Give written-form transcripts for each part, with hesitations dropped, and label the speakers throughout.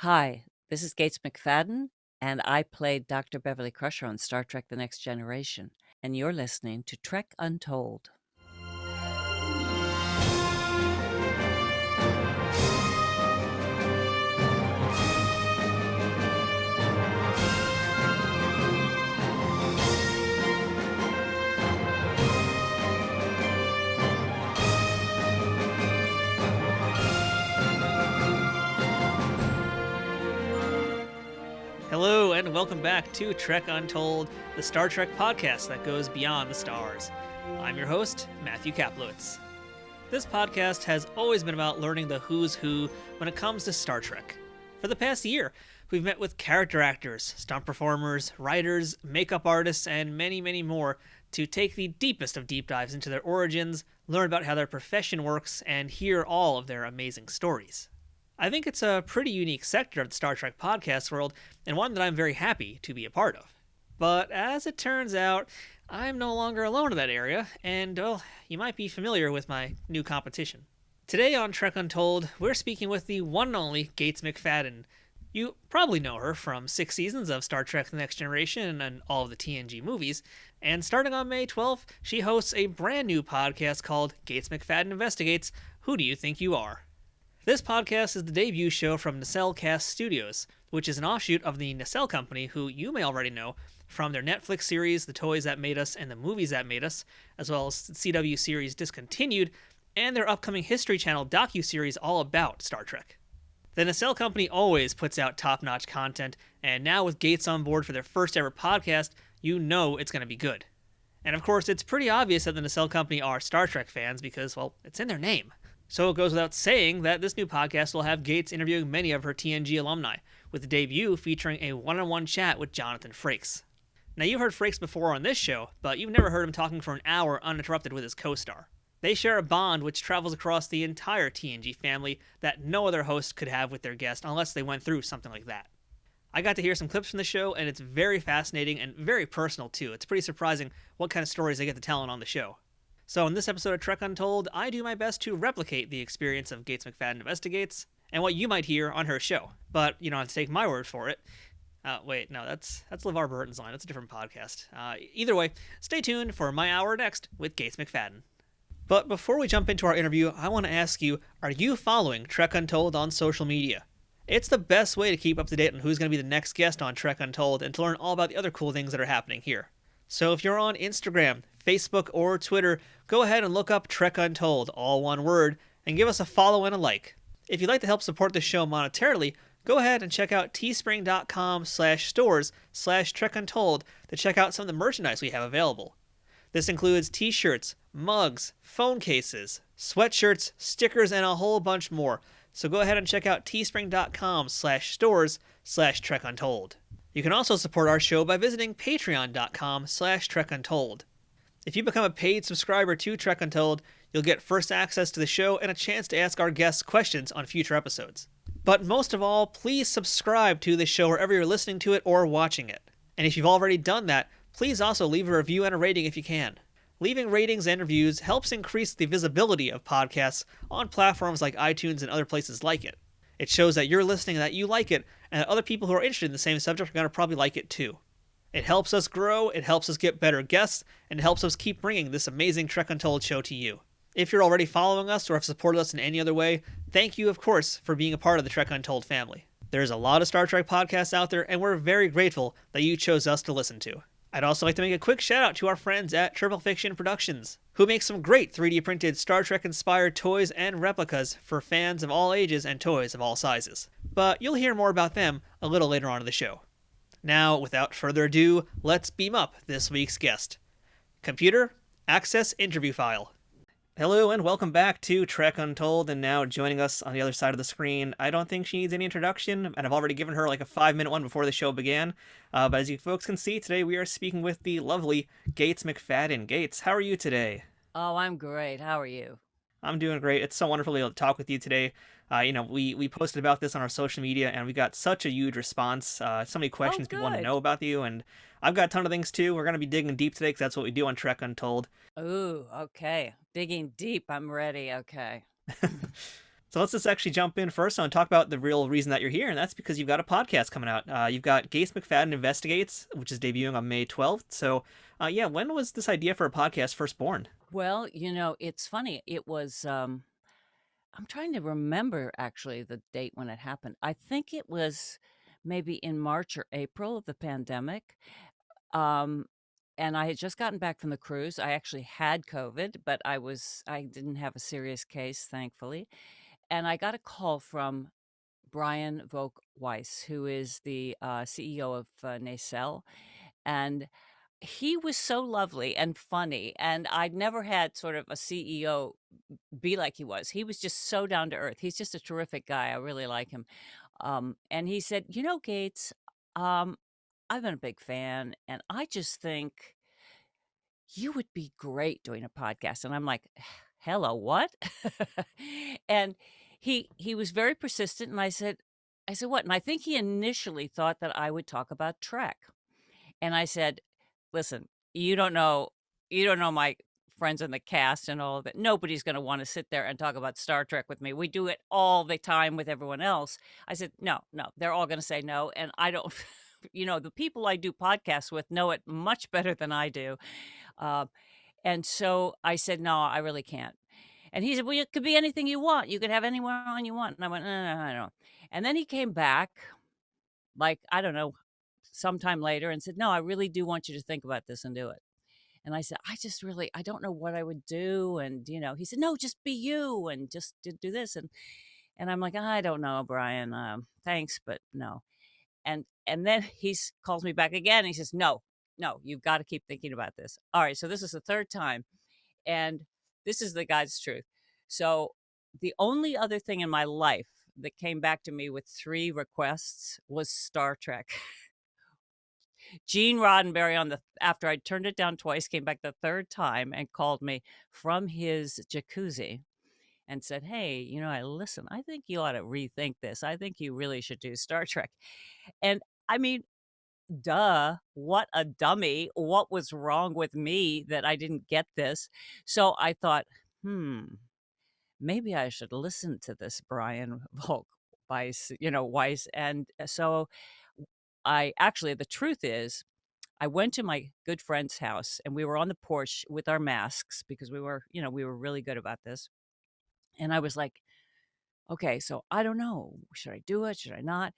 Speaker 1: Hi, this is Gates McFadden, and I played Dr. Beverly Crusher on Star Trek The Next Generation. And you're listening to Trek Untold.
Speaker 2: Hello, and welcome back to Trek Untold, the Star Trek podcast that goes beyond the stars. I'm your host, Matthew Kaplowitz. This podcast has always been about learning the who's who when it comes to Star Trek. For the past year, we've met with character actors, stunt performers, writers, makeup artists, and many, many more to take the deepest of deep dives into their origins, learn about how their profession works, and hear all of their amazing stories. I think it's a pretty unique sector of the Star Trek podcast world, and one that I'm very happy to be a part of. But as it turns out, I'm no longer alone in that area, and, well, you might be familiar with my new competition. Today on Trek Untold, we're speaking with the one and only Gates McFadden. You probably know her from 6 seasons of Star Trek The Next Generation and all of the TNG movies, and starting on May 12th, she hosts a brand new podcast called Gates McFadden Investigates Who Do You Think You Are? This podcast is the debut show from Nacelle Cast Studios, which is an offshoot of the Nacelle Company, who you may already know from their Netflix series The Toys That Made Us and The Movies That Made Us, as well as the CW series Discontinued, and their upcoming History Channel docuseries all about Star Trek. The Nacelle Company always puts out top-notch content, and now with Gates on board for their first ever podcast, you know it's going to be good. And of course, it's pretty obvious that the Nacelle Company are Star Trek fans because, well, it's in their name. So it goes without saying that this new podcast will have Gates interviewing many of her TNG alumni, with the debut featuring a one-on-one chat with Jonathan Frakes. Now, you've heard Frakes before on this show, but you've never heard him talking for an hour uninterrupted with his co-star. They share a bond which travels across the entire TNG family that no other host could have with their guest unless they went through something like that. I got to hear some clips from the show, and it's very fascinating and very personal, too. It's pretty surprising what kind of stories they get to tell on the show. So in this episode of Trek Untold, I do my best to replicate the experience of Gates McFadden Investigates and what you might hear on her show. But you don't have to take my word for it. Wait, no, that's LeVar Burton's line. That's a different podcast. Either way, stay tuned for my hour next with Gates McFadden. But before we jump into our interview, I want to ask you, are you following Trek Untold on social media? It's the best way to keep up to date on who's going to be the next guest on Trek Untold and to learn all about the other cool things that are happening here. So if you're on Instagram, Facebook, or Twitter, go ahead and look up Trek Untold, all one word, and give us a follow and a like. If you'd like to help support the show monetarily, go ahead and check out teespring.com/stores/trekuntold to check out some of the merchandise we have available. This includes t-shirts, mugs, phone cases, sweatshirts, stickers, and a whole bunch more. So go ahead and check out teespring.com/stores/trekuntold. You can also support our show by visiting patreon.com/trekuntold. If you become a paid subscriber to Trek Untold, you'll get first access to the show and a chance to ask our guests questions on future episodes. But most of all, please subscribe to the show wherever you're listening to it or watching it. And if you've already done that, please also leave a review and a rating if you can. Leaving ratings and reviews helps increase the visibility of podcasts on platforms like iTunes and other places like it. It shows that you're listening, that you like it, and that other people who are interested in the same subject are going to probably like it too. It helps us grow, it helps us get better guests, and it helps us keep bringing this amazing Trek Untold show to you. If you're already following us or have supported us in any other way, thank you, of course, for being a part of the Trek Untold family. There's a lot of Star Trek podcasts out there, and we're very grateful that you chose us to listen to. I'd also like to make a quick shout out to our friends at Triple Fiction Productions, who make some great 3D printed Star Trek inspired toys and replicas for fans of all ages and toys of all sizes. But you'll hear more about them a little later on in the show. Now, without further ado, let's beam up this week's guest. Computer, access interview file. Hello and welcome back to Trek Untold, and now joining us on the other side of the screen, I don't think she needs any introduction, and I've already given her like a 5-minute one before the show began, but as you folks can see, today we are speaking with the lovely Gates McFadden. Gates, how are you today?
Speaker 1: Oh, I'm great. How are you?
Speaker 2: I'm doing great. It's so wonderful to be able to talk with you today. We posted about this on our social media, and we got such a huge response. So many questions people want to know about you, and I've got a ton of things too. We're going to be digging deep today because that's what we do on Trek Untold.
Speaker 1: Ooh, okay. Digging deep. I'm ready. Okay.
Speaker 2: So let's just actually jump in first and talk about the real reason that you're here, and that's because you've got a podcast coming out. You've got Gates McFadden Investigates, which is debuting on May 12th. So, yeah, when was this idea for a podcast first born?
Speaker 1: Well, it's funny. It was, I'm trying to remember actually the date when it happened. I think it was maybe in March or April of the pandemic. Um, and I had just gotten back from the cruise. I actually had COVID, but I didn't have a serious case, thankfully. And I got a call from Brian Volk Weiss, who is the CEO of Nacelle. And he was so lovely and funny. And I'd never had sort of a CEO be like he was. He was just so down to earth. He's just a terrific guy. I really like him. And he said, Gates, um, I've been a big fan, and I just think you would be great doing a podcast. And I'm like, hello, what? And he was very persistent. And I said, what? And I think he initially thought that I would talk about Trek. And I said, "Listen, you don't know my friends in the cast and all of that. Nobody's gonna wanna sit there and talk about Star Trek with me. We do it all the time with everyone else." I said, "No, no, they're all gonna say no, and I don't." The people I do podcasts with know it much better than I do. Um, and so I said, "No, I really can't." And he said, "Well, it could be anything you want. You could have anyone on you want." And I went, "No, no, no, I don't." And then he came back, like, I don't know, sometime later and said, "No, I really do want you to think about this and do it." And I said, I don't know what I would do." And, he said, "No, just be you and just do this." And I'm like, "I don't know, Brian. Thanks, but no." And then calls me back again. And he says, "No, no, you've got to keep thinking about this." All right. So this is the third time. And this is the God's truth. So the only other thing in my life that came back to me with 3 requests was Star Trek. Gene Roddenberry after I turned it down twice, came back the third time and called me from his jacuzzi and said, "Hey, I think you ought to rethink this. I think you really should do Star Trek." And I mean, duh, what a dummy. What was wrong with me that I didn't get this? So I thought, maybe I should listen to this Brian Volk Weiss. And so the truth is, I went to my good friend's house and we were on the porch with our masks because we were really good about this. And I was like, okay, so I don't know. Should I do it? Should I not?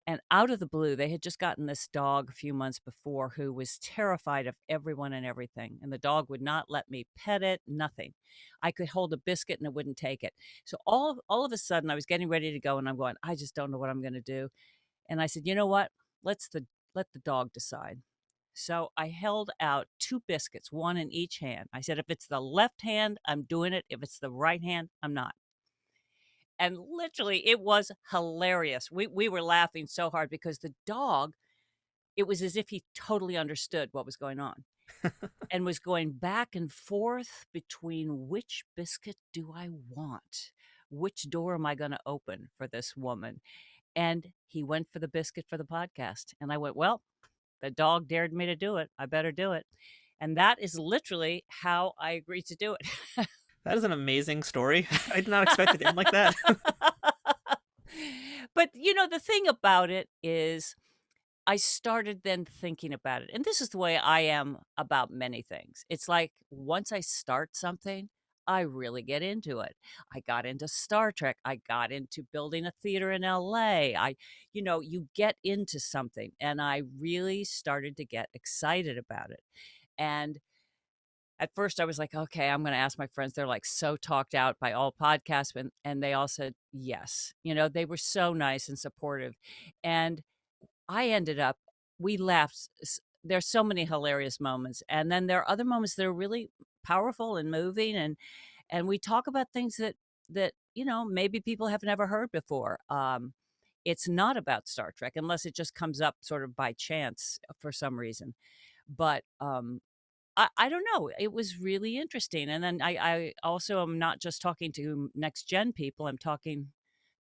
Speaker 1: And out of the blue, they had just gotten this dog a few months before who was terrified of everyone and everything. And the dog would not let me pet it, nothing. I could hold a biscuit and it wouldn't take it. So all of a sudden, I was getting ready to go and I'm going, I just don't know what I'm going to do. And I said, you know what? Let the dog decide. So I held out 2 biscuits, one in each hand. I said, if it's the left hand, I'm doing it. If it's the right hand, I'm not. And literally, it was hilarious. We were laughing so hard because the dog, it was as if he totally understood what was going on and was going back and forth between which biscuit do I want? Which door am I going to open for this woman? And he went for the biscuit for the podcast. And I went, well, the dog dared me to do it. I better do it. And that is literally how I agreed to do it.
Speaker 2: That is an amazing story. I did not expect it to end like that.
Speaker 1: But, the thing about it is I started then thinking about it. And this is the way I am about many things. It's like once I start something, I really get into it. I got into Star Trek. I got into building a theater in LA. You get into something. And I really started to get excited about it. And at first I was like, okay, I'm going to ask my friends. They're like so talked out by all podcasts. And they all said yes. They were so nice and supportive. And I ended up we laughed there's so many hilarious moments, and then there are other moments that are really powerful and moving, and we talk about things that maybe people have never heard before. It's not about Star Trek unless it just comes up sort of by chance for some reason. But, I don't know, it was really interesting, and then I also am not just talking to next gen people, I'm talking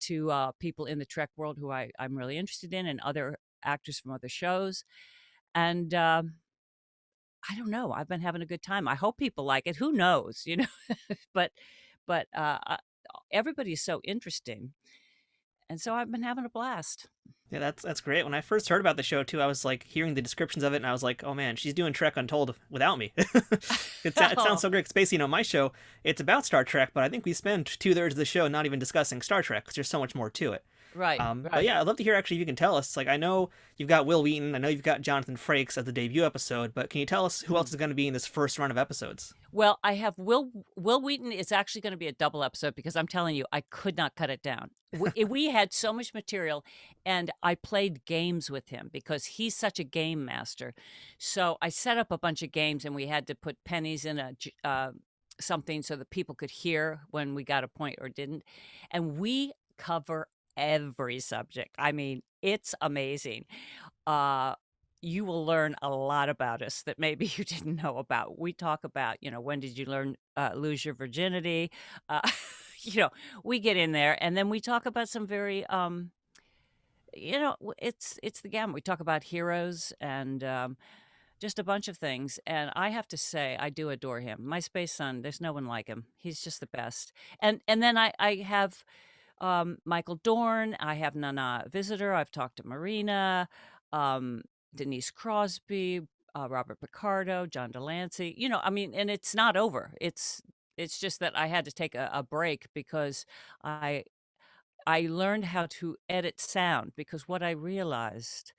Speaker 1: to people in the Trek world who I'm really interested in and other actors from other shows. And I don't know. I've been having a good time. I hope people like it. Who knows? But but everybody's so interesting. And so I've been having a blast.
Speaker 2: Yeah, that's great. When I first heard about the show too, I was like hearing the descriptions of it, and I was like, "Oh man, she's doing Trek Untold without me." It sounds
Speaker 1: Oh,
Speaker 2: so great. 'Cause basically, my show it's about Star Trek, but I think we spend 2/3 of the show not even discussing Star Trek because there's so much more to it.
Speaker 1: right,
Speaker 2: But
Speaker 1: right.
Speaker 2: yeah, I'd love to hear actually if you can tell us. Like, I know you've got Wil Wheaton, I know you've got Jonathan Frakes as the debut episode, but can you tell us who else
Speaker 1: Mhm.
Speaker 2: is going to be in this first run of episodes?
Speaker 1: Well, I have Wil Wheaton is actually gonna be a double episode because I'm telling you, I could not cut it down. We had so much material, and I played games with him because he's such a game master. So I set up a bunch of games, and we had to put pennies in something so that people could hear when we got a point or didn't, and we cover every subject. I mean, it's amazing. uh, you will learn a lot about us that maybe you didn't know about. We talk about, when did you lose your virginity? Uh, you know, we get in there, and then we talk about some very, it's the gamut. We talk about heroes and just a bunch of things. And I have to say, I do adore him. My space son, there's no one like him. He's just the best. And then I have Michael Dorn. I have Nana Visitor. I've talked to Marina, um, Denise Crosby, Robert Picardo, John Delancey. I mean, and it's not over. It's just that I had to take a break because I I learned how to edit sound because what I realized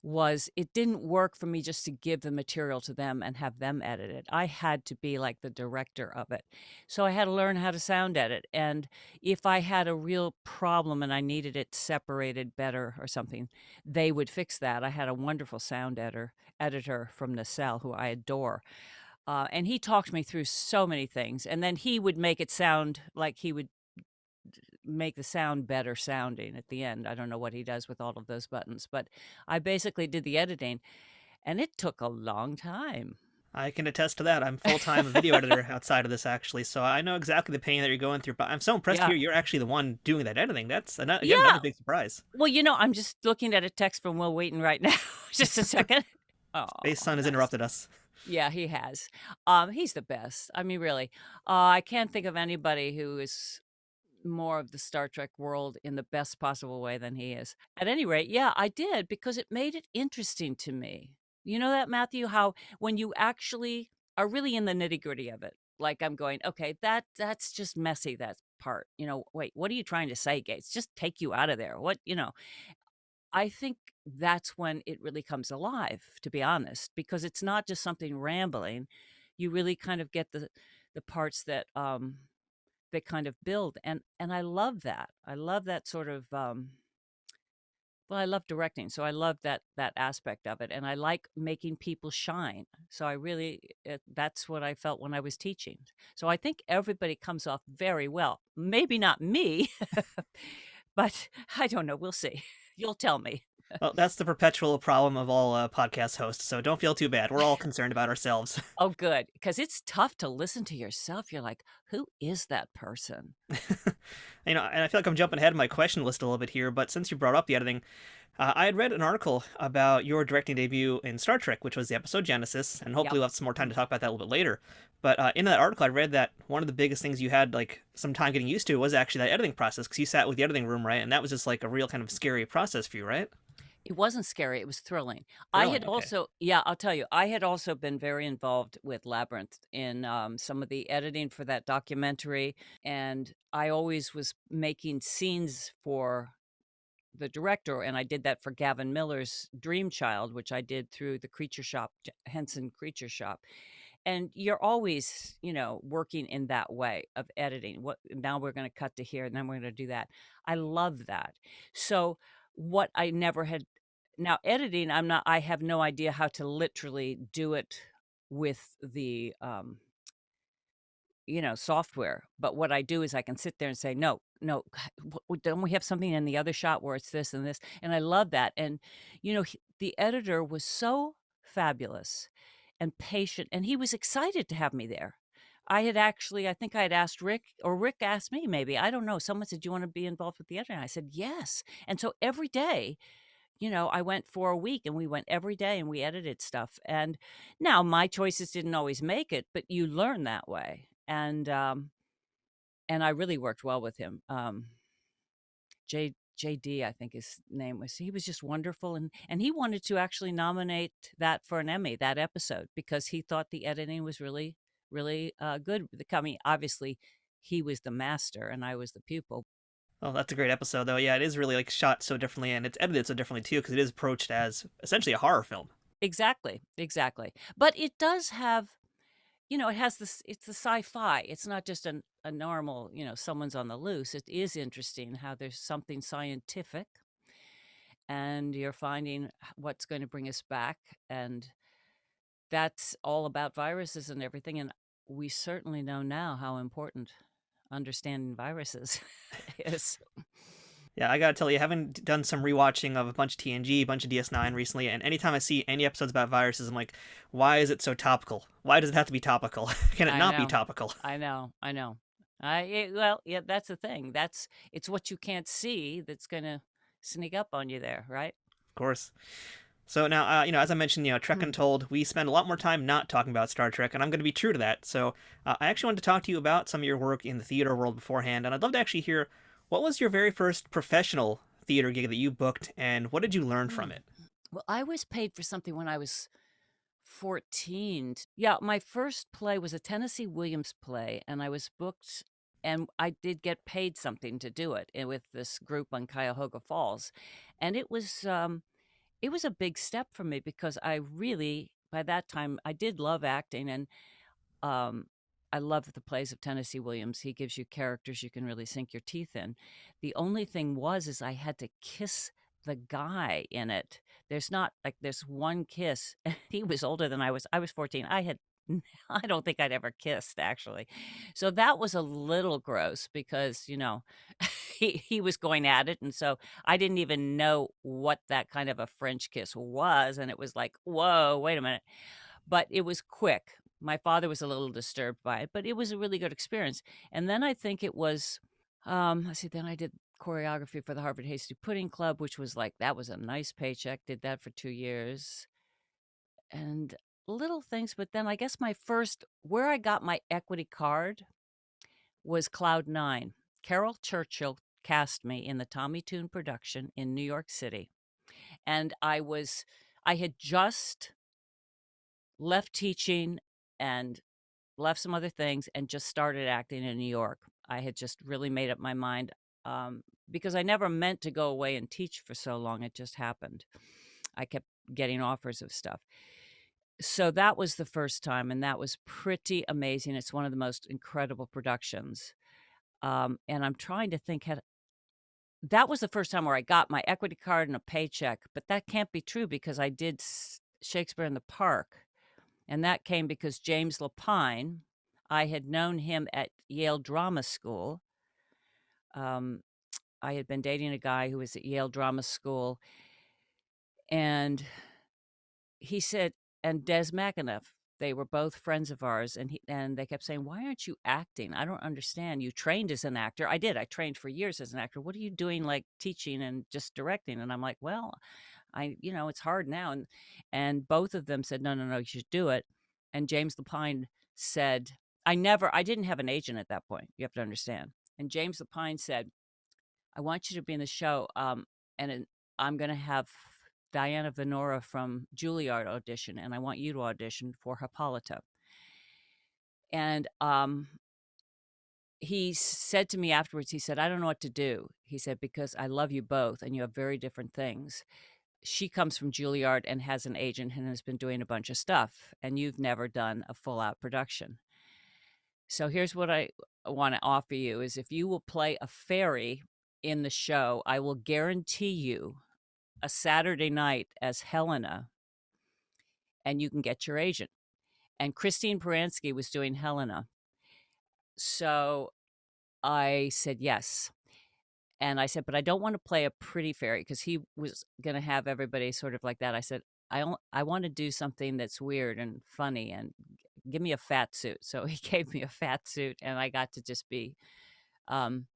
Speaker 1: was it didn't work for me just to give the material to them and have them edit it. I had to be like the director of it. So I had to learn how to sound edit. And if I had a real problem and I needed it separated better or something, they would fix that. I had a wonderful editor from Nacelle who I adore. And he talked me through so many things. And then he would make it sound like he would make the sound better sounding at the end. I don't know what he does with all of those buttons, but I basically did the editing, and it took a long time.
Speaker 2: I can attest to that. I'm full time a video editor outside of this actually, so I know exactly the pain that you're going through. But I'm so impressed to
Speaker 1: Yeah.
Speaker 2: hear you're actually the one doing that editing. That's again
Speaker 1: Yeah.
Speaker 2: another big surprise.
Speaker 1: Well, I'm just looking at a text from Wil Wheaton right now. Just a second. Oh,
Speaker 2: Space Sun has
Speaker 1: nice.
Speaker 2: interrupted us.
Speaker 1: Yeah, he has. He's the best. I mean, really. I can't think of anybody who is more of the Star Trek world in the best possible way than he is. At any rate, yeah, I did because it made it interesting to me. You know that, Matthew, how when you actually are really in the nitty-gritty of it, like I'm going, okay, that's just messy, that part. Wait, what are you trying to say, Gates? Just take you out of there. I think that's when it really comes alive, to be honest, because it's not just something rambling. You really kind of get the parts that they kind of build, and I love that. I love that sort of, well, I love directing, so I love that aspect of it, and I like making people shine. So I really that's what I felt when I was teaching. So I think everybody comes off very well. Maybe not me, but I don't know, we'll see. You'll tell me.
Speaker 2: Well, that's the perpetual problem of all podcast hosts. So don't feel too bad. We're all concerned about ourselves.
Speaker 1: Oh, good, because it's tough to listen to yourself. You're like, "Who is that person?"
Speaker 2: And I feel like I'm jumping ahead of my question list a little bit here, but since you brought up the editing, I had read an article about your directing debut in Star Trek, which was the episode Genesis, and
Speaker 1: Yep.
Speaker 2: hopefully we'll have some more time to talk about that a little bit later. But in that article, I read that one of the biggest things you had like some time getting used to was actually that editing process, because you sat with the editing room, right? And that was just like a real kind of scary process for you, right?
Speaker 1: It wasn't scary, it was thrilling. I
Speaker 2: Thrilling.
Speaker 1: had
Speaker 2: Okay.
Speaker 1: also yeah, I'll tell you, I had also been very involved with Labyrinth in, some of the editing for that documentary, and I always was making scenes for the director, and I did that for Gavin Miller's Dream Child, which I did through the Creature Shop, Henson Creature Shop. And you're always, working in that way of editing. What now we're gonna cut to here, and then we're gonna do that. I love that. So, what I never had now editing, I have no idea how to literally do it with the, software. But what I do is I can sit there and say, "No, no, don't we have something in the other shot where it's this and this?" And I love that. And, the editor was so fabulous and patient, and he was excited to have me there. I think I had asked Rick, or Rick asked me maybe, I don't know. Someone said, "Do you want to be involved with the editor?" And I said, "Yes." And so every day, I went for a week and we went every day and we edited stuff. And now my choices didn't always make it, but you learn that way. And and I really worked well with him. JD, I think his name was. He was just wonderful, and he wanted to actually nominate that for an Emmy, that episode, because he thought the editing was really, really good. I mean, obviously, he was the master and I was the pupil.
Speaker 2: Oh, that's a great episode, though. Yeah, it is really like shot so differently, and it's edited so differently too, because it is approached as essentially a horror film.
Speaker 1: Exactly, exactly. But it does have, it has this. It's the sci-fi. It's not just a normal, someone's on the loose. It is interesting how there's something scientific, and you're finding what's going to bring us back, and that's all about viruses and everything, and we certainly know now how important understanding viruses is.
Speaker 2: Yeah, I gotta tell you, having done some rewatching of a bunch of TNG, a bunch of DS9 recently, and anytime I see any episodes about viruses, I'm like, why is it so topical? Why does it have to be topical? Can it
Speaker 1: I
Speaker 2: not be
Speaker 1: know.
Speaker 2: topical?
Speaker 1: I know. I know. Well, yeah, that's the thing. It's what you can't see that's gonna sneak up on you there, right?
Speaker 2: Of course. So now, as I mentioned, Trek
Speaker 1: Hmm.
Speaker 2: Untold, we spend a lot more time not talking about Star Trek, and I'm going to be true to that. So I actually wanted to talk to you about some of your work in the theater world beforehand, and I'd love to actually hear what was your very first professional theater gig that you booked, and what did you learn from
Speaker 1: Hmm.
Speaker 2: it?
Speaker 1: Well, I was paid for something when I was 14. Yeah, my first play was a Tennessee Williams play, and I was booked, and I did get paid something to do it with this group on Cuyahoga Falls. And it was a big step for me because I really, by that time, I did love acting, and um, I love the plays of Tennessee Williams. He gives you characters you can really sink your teeth in. The only thing is I had to kiss the guy in it. There's not like this one kiss. He was older than I was. I was 14. I don't think I'd ever kissed actually. So that was a little gross because, he was going at it. And so I didn't even know what that kind of a French kiss was. And it was like, whoa, wait a minute. But it was quick. My father was a little disturbed by it, but it was a really good experience. And then I think it was, let's see, then I did choreography for the Harvard Hasty Pudding Club, which was like, that was a nice paycheck. Did that for 2 years and little things. But then I guess where I got my equity card was Cloud Nine. Carol Churchill cast me in the Tommy Tune production in New York City. And I had just left teaching and left some other things and just started acting in New York. I had just really made up my mind because I never meant to go away and teach for so long. It just happened. I kept getting offers of stuff. So that was the first time, and that was pretty amazing. It's one of the most incredible productions. And I'm trying to think, that was the first time where I got my equity card and a paycheck, but that can't be true because I did Shakespeare in the Park. And that came because James Lapine, I had known him at Yale Drama School. I had been dating a guy who was at Yale Drama School, and he said, and Des McAnuff, they were both friends of ours, and they kept saying, "Why aren't you acting? I don't understand. You trained as an actor." I did. I trained for years as an actor. What are you doing, like teaching and just directing? And I'm like, well, it's hard now. And both of them said, no, no, no, you should do it. And James Lapine said, I didn't have an agent at that point. You have to understand. And James Lapine said, I want you to be in the show. I'm going to have Diana Venora from Juilliard audition, and I want you to audition for Hippolyta. And he said to me afterwards, he said, I don't know what to do. He said, because I love you both and you have very different things. She comes from Juilliard and has an agent and has been doing a bunch of stuff, and you've never done a full out production. So here's what I want to offer you is if you will play a fairy in the show, I will guarantee you a Saturday night as Helena, and you can get your agent. And Christine Baranski was doing Helena. So I said yes. And I said, but I don't want to play a pretty fairy because he was going to have everybody sort of like that. I said, I want to do something that's weird and funny and give me a fat suit. So he gave me a fat suit and I got to just be um,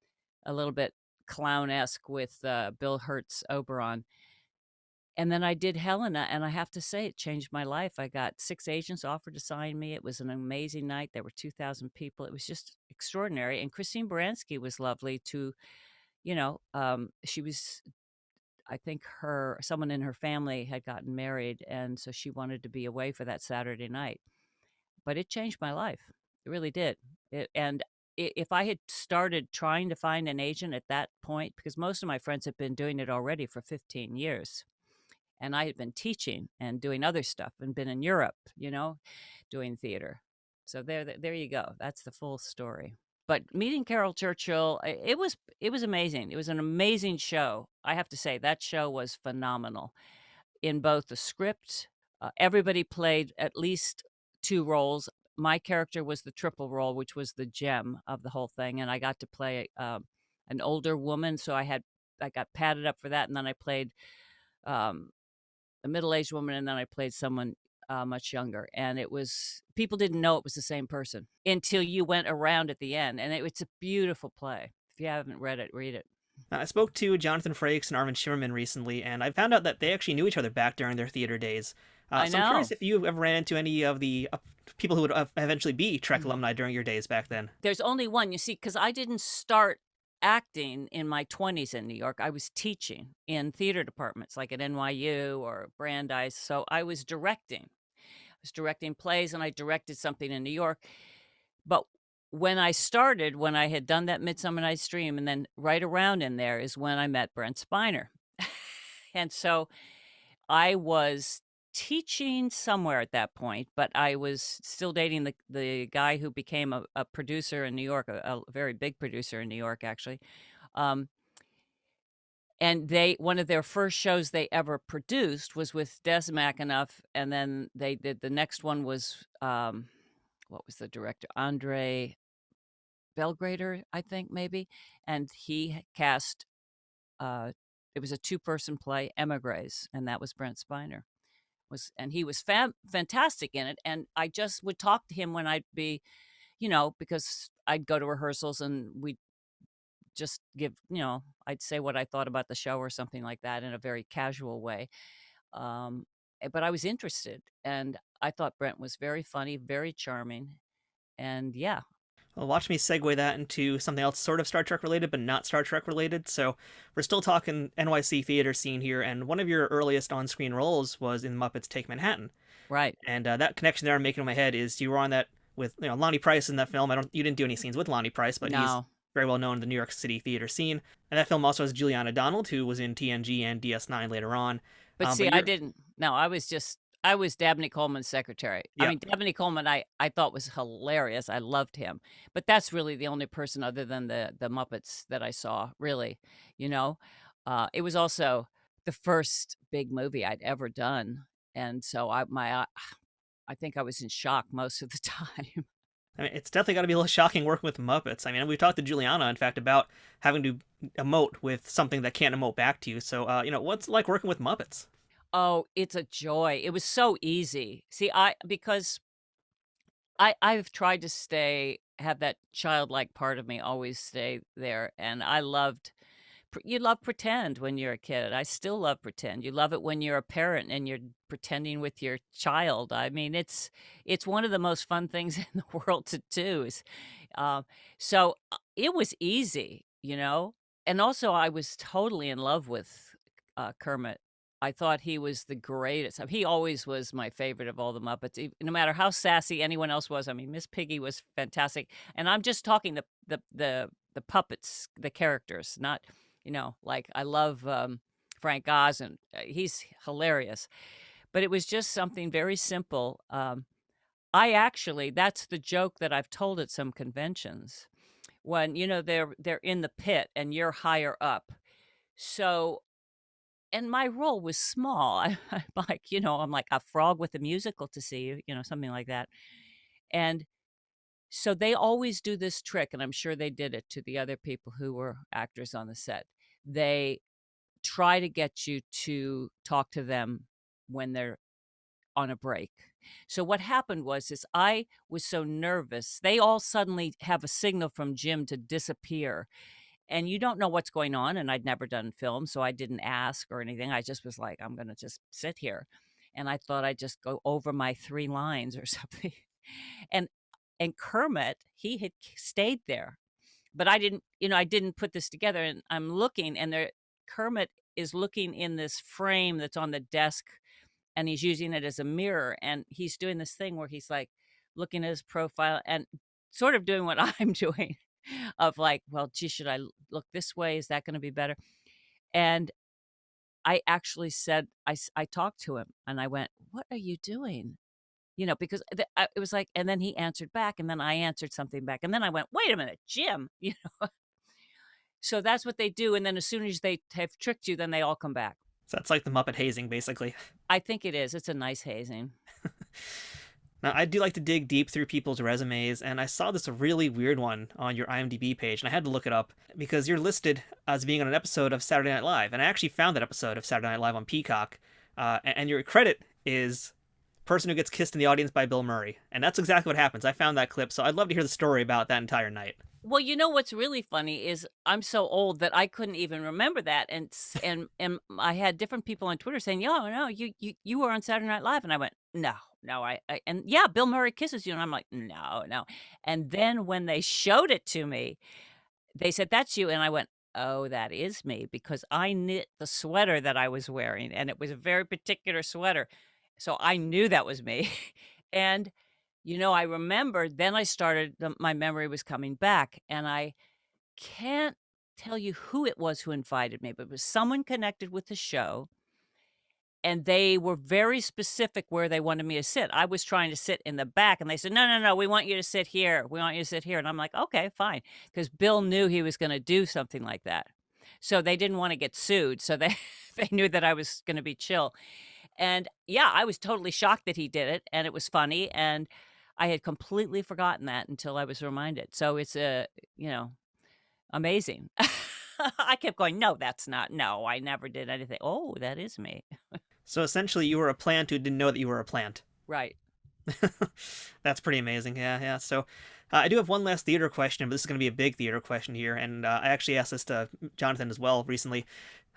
Speaker 1: a little bit clown-esque with Bill Hurt's Oberon. And then I did Helena, and I have to say it changed my life. I got 6 agents offered to sign me. It was an amazing night. There were 2,000 people. It was just extraordinary, and Christine Baranski was lovely to, she was, I think someone in her family had gotten married, and so she wanted to be away for that Saturday night. But it changed my life. It really did. And if I had started trying to find an agent at that point, because most of my friends had been doing it already for 15 years, and I had been teaching and doing other stuff and been in Europe, doing theater. So there you go. That's the full story. But meeting Carol Churchill, it was amazing. It was an amazing show. I have to say that show was phenomenal in both the script. Everybody played at least 2 roles. My character was the triple role, which was the gem of the whole thing, and I got to play an older woman, so I got padded up for that, and then I played um, a middle-aged woman, and then I played someone much younger. And people didn't know it was the same person until you went around at the end, and it's a beautiful play. If you haven't read it, read it.
Speaker 2: I spoke to Jonathan Frakes and Armin Shimmerman recently, and I found out that they actually knew each other back during their theater days.
Speaker 1: I
Speaker 2: So I'm curious
Speaker 1: know.
Speaker 2: if you ever ran into any of the people who would eventually be Trek
Speaker 1: Mm.
Speaker 2: alumni during your days back then.
Speaker 1: There's only one, you see, because I didn't start acting in my 20s in New York. I was teaching in theater departments like at NYU or Brandeis. So I was directing. I was directing plays, and I directed something in New York. But when I had done that Midsummer Night's Dream, and then right around in there is when I met Brent Spiner. And so I was teaching somewhere at that point, but I was still dating the guy who became a producer in New York, a very big producer in New York, actually. Um, and one of their first shows they ever produced was with Des McAnuff, and then they did the next one was what was the director? Andre Belgrader, I think maybe, and he cast. It was a 2-person play, Emigres, and that was Brent Spiner. And he was fantastic in it, and I just would talk to him when I'd be, because I'd go to rehearsals and we'd just I'd say what I thought about the show or something like that in a very casual way. But I was interested, and I thought Brent was very funny, very charming, and yeah.
Speaker 2: Well, watch me segue that into something else sort of Star Trek related, but not Star Trek related. So we're still talking NYC theater scene here, and one of your earliest on-screen roles was in Muppets Take Manhattan.
Speaker 1: Right.
Speaker 2: And that connection there I'm making in my head is you were on that with Lonnie Price in that film. You didn't do any scenes with Lonnie Price, but he's
Speaker 1: No.
Speaker 2: very well known in the New York City theater scene. And that film also has Juliana Donald, who was in TNG and DS9 later on.
Speaker 1: But see,
Speaker 2: But
Speaker 1: I
Speaker 2: you're
Speaker 1: didn't. No, I was Dabney Coleman's secretary. I
Speaker 2: yeah.
Speaker 1: mean, Dabney Coleman, I thought was hilarious. I loved him. But that's really the only person other than the Muppets that I saw, really, you know? It was also the first big movie I'd ever done, and so I think I was in shock most of the time.
Speaker 2: I mean, it's definitely got to be a little shocking working with Muppets. I mean, we've talked to Juliana, in fact, about having to emote with something that can't emote back to you. So, what's it like working with Muppets?
Speaker 1: Oh, it's a joy. It was so easy. See, because I've tried to have that childlike part of me always stay there, and you love pretend when you're a kid. I still love pretend. You love it when you're a parent and you're pretending with your child. I mean, it's one of the most fun things in the world to do. Um, it was easy, and also I was totally in love with Kermit. I thought he was the greatest. He always was my favorite of all the Muppets, no matter how sassy anyone else was. I mean, Miss Piggy was fantastic, and I'm just talking the puppets, the characters, not like I love Frank Oz, and he's hilarious. But it was just something very simple. That's the joke that I've told at some conventions when they're in the pit and you're higher up. So and my role was small. I'm I'm like a frog with a musical to see you, something like that. And so they always do this trick, and I'm sure they did it to the other people who were actors on the set. They try to get you to talk to them when they're on a break. So what happened is I was so nervous. They all suddenly have a signal from Jim to disappear, and you don't know what's going on, and I'd never done film, so I didn't ask or anything. I just was like, "I'm gonna just sit here," and I thought I'd just go over my 3 lines or something, and Kermit, he had stayed there, but I didn't put this together, and I'm looking, and there Kermit is looking in this frame that's on the desk, and he's using it as a mirror, and he's doing this thing where he's, like, looking at his profile and sort of doing what I'm doing of like, "Well, gee, should I look this way? Is that gonna be better?" And I actually said I talked to him, and I went, "What are you doing?" Because it was like, and then he answered back, and then I answered something back, and then I went, "Wait a minute, Jim," So that's what they do, and then as soon as they have tricked you, then they all come back.
Speaker 2: So that's like the Muppet hazing, basically.
Speaker 1: I think it is. It's a nice hazing.
Speaker 2: Now, I do like to dig deep through people's resumes, and I saw this really weird one on your IMDb page, and I had to look it up because you're listed as being on an episode of Saturday Night Live, and I actually found that episode of Saturday Night Live on Peacock, and your credit is person who gets kissed in the audience by Bill Murray, and that's exactly what happens. I found that clip, so I'd love to hear the story about that entire night.
Speaker 1: Well, what's really funny is I'm so old that I couldn't even remember that, and I had different people on Twitter saying, "Yeah, no, you were on Saturday Night Live," and I went, "No, no, and yeah, Bill Murray kisses you," and I'm like, "No, no," and then when they showed it to me, they said, "That's you," and I went, "Oh, that is me," because I knit the sweater that I was wearing, and it was a very particular sweater, so I knew that was me, and I remembered then I started my memory was coming back, and I can't tell you who it was who invited me, but it was someone connected with the show, and they were very specific where they wanted me to sit. I was trying to sit in the back, and they said, "No, no, no, we want you to sit here. We want you to sit here." And I'm like, "Okay, fine," because Bill knew he was gonna do something like that. So they didn't wanna get sued, so they they knew that I was gonna be chill. And, yeah, I was totally shocked that he did it, and it was funny, and I had completely forgotten that until I was reminded. So it's, you know, amazing. I kept going, "No, that's not no, I never did anything." "Oh, that is me."
Speaker 2: So essentially, you were a plant who didn't know that you were a plant.
Speaker 1: Right.
Speaker 2: That's pretty amazing. Yeah, yeah. So I do have one last theater question, but this is going to be a big theater question here. And I actually asked this to Jonathan as well recently.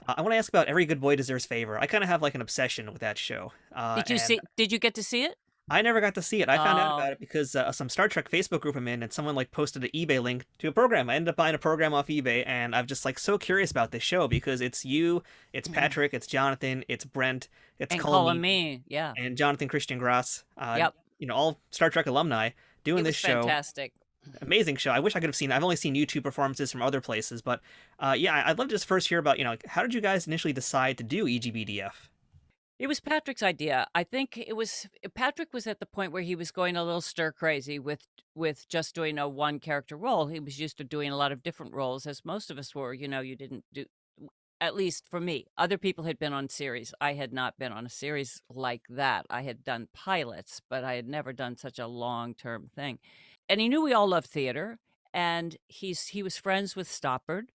Speaker 2: I want to ask about Every Good Boy Deserves Favor. I kind of have like an obsession with that show. And
Speaker 1: Did you get to see it?
Speaker 2: I never got to see it. I found out
Speaker 1: Oh.
Speaker 2: about it because some Star Trek Facebook group I'm in, and someone like posted an eBay link to a program. I ended up buying a program off eBay, and I'm just like so curious about this show because it's you, it's Patrick, it's Jonathan, it's Brent, it's
Speaker 1: And
Speaker 2: Colm
Speaker 1: calling
Speaker 2: Meaney,
Speaker 1: me, yeah.
Speaker 2: and Jonathan Christian Grass.
Speaker 1: Yep.
Speaker 2: All Star Trek alumni doing
Speaker 1: It
Speaker 2: this
Speaker 1: was
Speaker 2: show.
Speaker 1: fantastic.
Speaker 2: Amazing show. I wish I could have seen. I've only seen YouTube performances from other places, but yeah, I'd love to just first hear about how did you guys initially decide to do EGBDF?
Speaker 1: It was Patrick's idea. I think it was Patrick was at the point where he was going a little stir crazy with just doing a one character role. He was used to doing a lot of different roles, as most of us were. You didn't do, at least for me. Other people had been on series. I had not been on a series like that. I had done pilots, but I had never done such a long term thing. And he knew we all loved theater, and he was friends with Stoppard,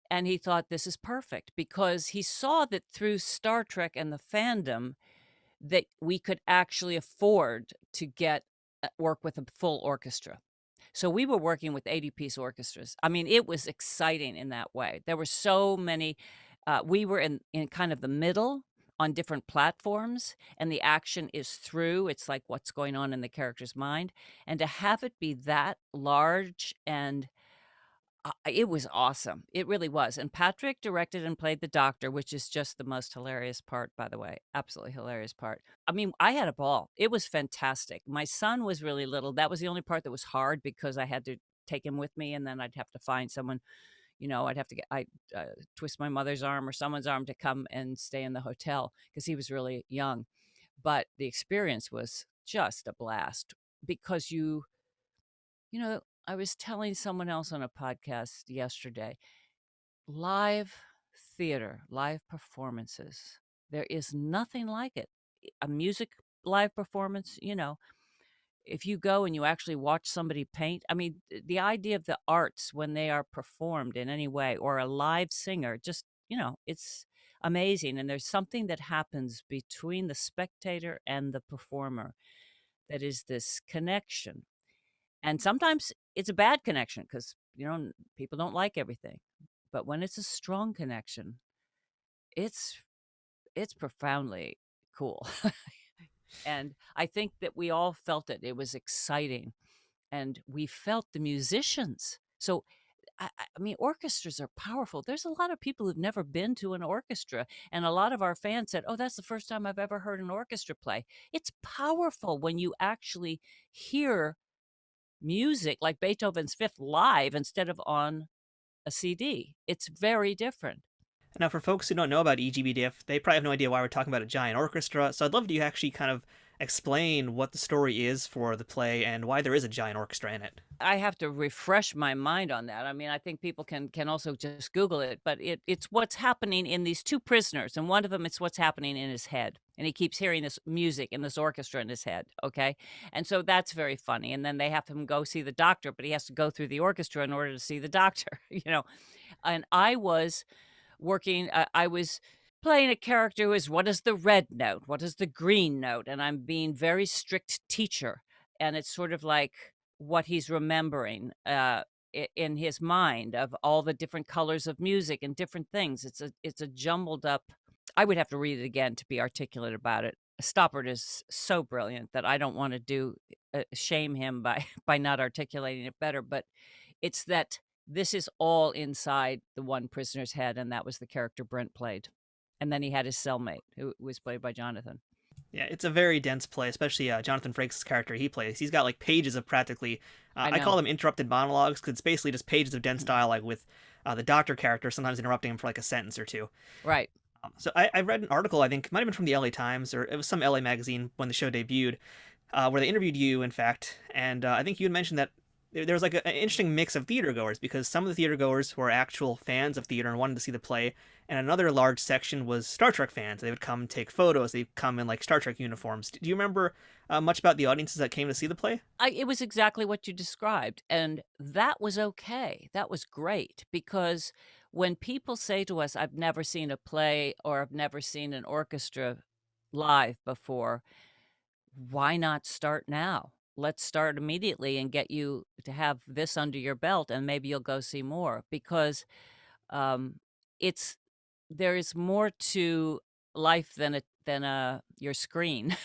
Speaker 1: and he thought this is perfect because he saw that through Star Trek and the fandom that we could actually afford to get work with a full orchestra. So we were working with 80-piece orchestras. I mean, it was exciting in that way. There were so many. We were in kind of the middle on different platforms, and the action is through. It's like what's going on in the character's mind, and to have it be that large and it was awesome. It really was, and Patrick directed and played the doctor, which is just the most hilarious part, by the way, absolutely hilarious part. I mean, I had a ball. It was fantastic. My son was really little. That was the only part that was hard because I had to take him with me, and then I'd have to find someone, I'd have to I twist my mother's arm or someone's arm to come and stay in the hotel because he was really young. But the experience was just a blast because I was telling someone else on a podcast yesterday, live theater, live performances, there is nothing like it. A music live performance, if you go and you actually watch somebody paint, I mean, the idea of the arts when they are performed in any way or a live singer, just, it's amazing. And there's something that happens between the spectator and the performer that is this connection. And sometimes it's a bad connection because, people don't like everything. But when it's a strong connection, it's it's profoundly cool. And I think that we all felt it. It was exciting, and we felt the musicians. So I mean, orchestras are powerful. There's a lot of people who've never been to an orchestra, and a lot of our fans said, "Oh, that's the first time I've ever heard an orchestra play." It's powerful when you actually hear music like Beethoven's Fifth live instead of on a CD. It's very different.
Speaker 2: Now, for folks who don't know about EGBDF, they probably have no idea why we're talking about a giant orchestra. So I'd love you actually kind of explain what the story is for the play and why there is a giant orchestra in it.
Speaker 1: I have to refresh my mind on that. I mean, I think people can also just Google it, but it's what's happening in these two prisoners, and one of them, it's what's happening in his head, and he keeps hearing this music and this orchestra in his head, okay? And so that's very funny, and then they have him go see the doctor, but he has to go through the orchestra in order to see the doctor, And I was I was playing a character who is, what is the red note? What is the green note? And I'm being very strict teacher. And it's sort of like what he's remembering in his mind of all the different colors of music and different things. It's a jumbled up. I would have to read it again to be articulate about it. Stoppard is so brilliant that I don't want to shame him by by not articulating it better, but it's that this is all inside the one prisoner's head, and that was the character Brent played. And then he had his cellmate, who was played by Jonathan.
Speaker 2: Yeah, it's a very dense play, especially Jonathan Frakes' character he plays. He's got like pages of practically,
Speaker 1: I
Speaker 2: I call
Speaker 1: know.
Speaker 2: them interrupted monologues because it's basically just pages of dense dialogue with the doctor character sometimes interrupting him for like a sentence or two.
Speaker 1: Right.
Speaker 2: So I read an article, I think, it might have been from the LA Times or it was some LA magazine when the show debuted, where they interviewed you, in fact, and I think you had mentioned that there was like an interesting mix of theater goers because some of the theater goers were actual fans of theater and wanted to see the play, and another large section was Star Trek fans. They would come and take photos. They'd come in like Star Trek uniforms. Do you remember much about the audiences that came to see the play?
Speaker 1: It was exactly what you described, and that was okay. That was great because when people say to us, "I've never seen a play or I've never seen an orchestra live before," why not start now? Let's start immediately and get you to have this under your belt, and maybe you'll go see more because um, it's there is more to life than your screen.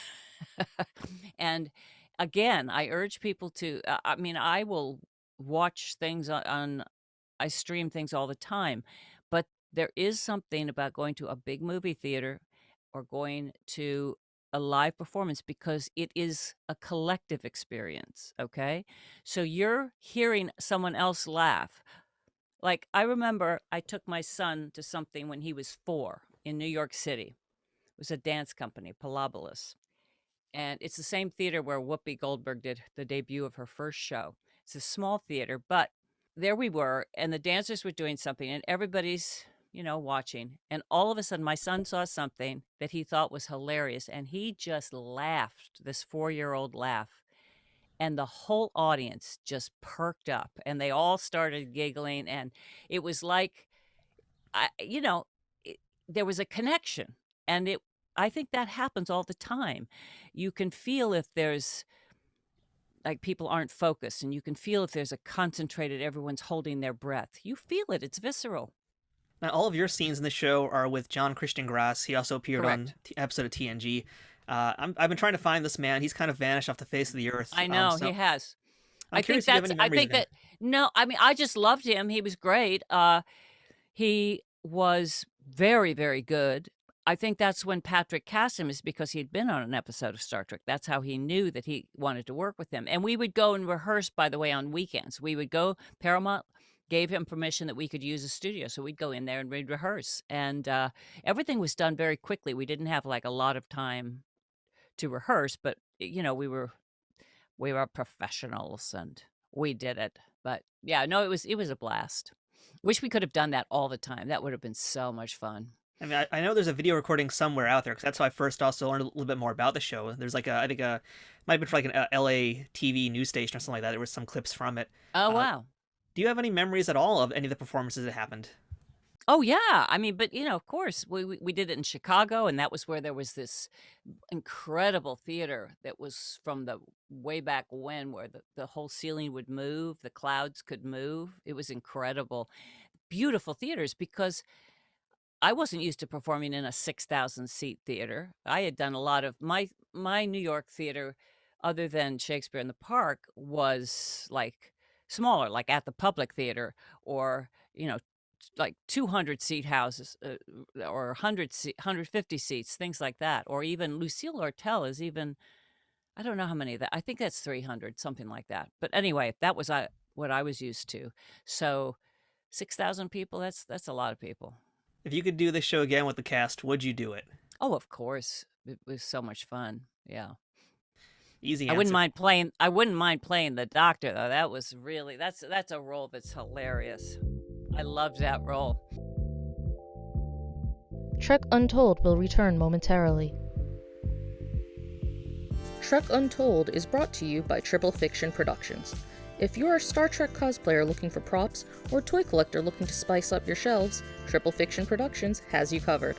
Speaker 1: And again, I urge people to. I mean, I will watch things on. I stream things all the time, but there is something about going to a big movie theater or going to a live performance because it is a collective experience. Okay, so you're hearing someone else laugh. Like, I remember I took my son to something when he was 4 in New York City. It was a dance company, Palabolas, and it's the same theater where Whoopi Goldberg did the debut of her first show. It's a small theater, but there we were, and the dancers were doing something, and everybody's, watching. And all of a sudden, my son saw something that he thought was hilarious, and he just laughed, this 4-year-old laugh. And the whole audience just perked up, and they all started giggling, and it was like, I you know, it there was a connection, and I think that happens all the time. You can feel if there's like, people aren't focused, and you can feel if there's a concentrated everyone's holding their breath. You feel it, it's visceral.
Speaker 2: Now, all of your scenes in the show are with John Christian Grass. He also appeared on
Speaker 1: Correct.
Speaker 2: episode of TNG. I've been trying to find this man. He's kind of vanished off the face of the earth.
Speaker 1: I know, he
Speaker 2: So
Speaker 1: has.
Speaker 2: I'm curious if you have any
Speaker 1: I
Speaker 2: memories
Speaker 1: think
Speaker 2: of him.
Speaker 1: that no, I mean, I just loved him, he was great. He was very, very good. I think that's when Patrick cast him is because he'd been on an episode of Star Trek. That's how he knew that he wanted to work with him. And we would go and rehearse, by the way, on weekends. We would go, Paramount gave him permission that we could use a studio. So we'd go in there and we'd rehearse. And everything was done very quickly. We didn't have like a lot of time to rehearse, but we were professionals and we did it. But yeah, no, it was a blast. Wish we could have done that all the time. That would have been so much fun.
Speaker 2: I mean, I know there's a video recording somewhere out there because that's how I first also learned a little bit more about the show. There's like I think might have been for like an LA TV news station or something like that. There was some clips from it.
Speaker 1: Oh,
Speaker 2: Uh,
Speaker 1: wow.
Speaker 2: do you have any memories at all of any of the performances that happened?
Speaker 1: Oh, yeah. I mean, but, of course, we did it in Chicago, and that was where there was this incredible theater that was from the way back when, where the whole ceiling would move, the clouds could move. It was incredible. Beautiful theaters, because I wasn't used to performing in a 6,000 seat theater. I had done a lot of my New York theater, other than Shakespeare in the Park, was like smaller, like at the Public Theater, or like 200 seat houses, or 150 seats, things like that. Or even Lucille Lortel is even, I don't know how many of that. I think that's 300, something like that. But anyway, that was what I was used to. So 6,000 people, that's a lot of people.
Speaker 2: If you could do this show again with the cast, would you do it?
Speaker 1: Oh, of course. It was so much fun. Yeah.
Speaker 2: Easy
Speaker 1: I wouldn't
Speaker 2: answer.
Speaker 1: mind playing the doctor, though. That was really that's a role that's hilarious. I loved that role.
Speaker 3: Trek Untold will return momentarily. Trek Untold is brought to you by Triple Fiction Productions. If you're a Star Trek cosplayer looking for props, or toy collector looking to spice up your shelves, Triple Fiction Productions has you covered.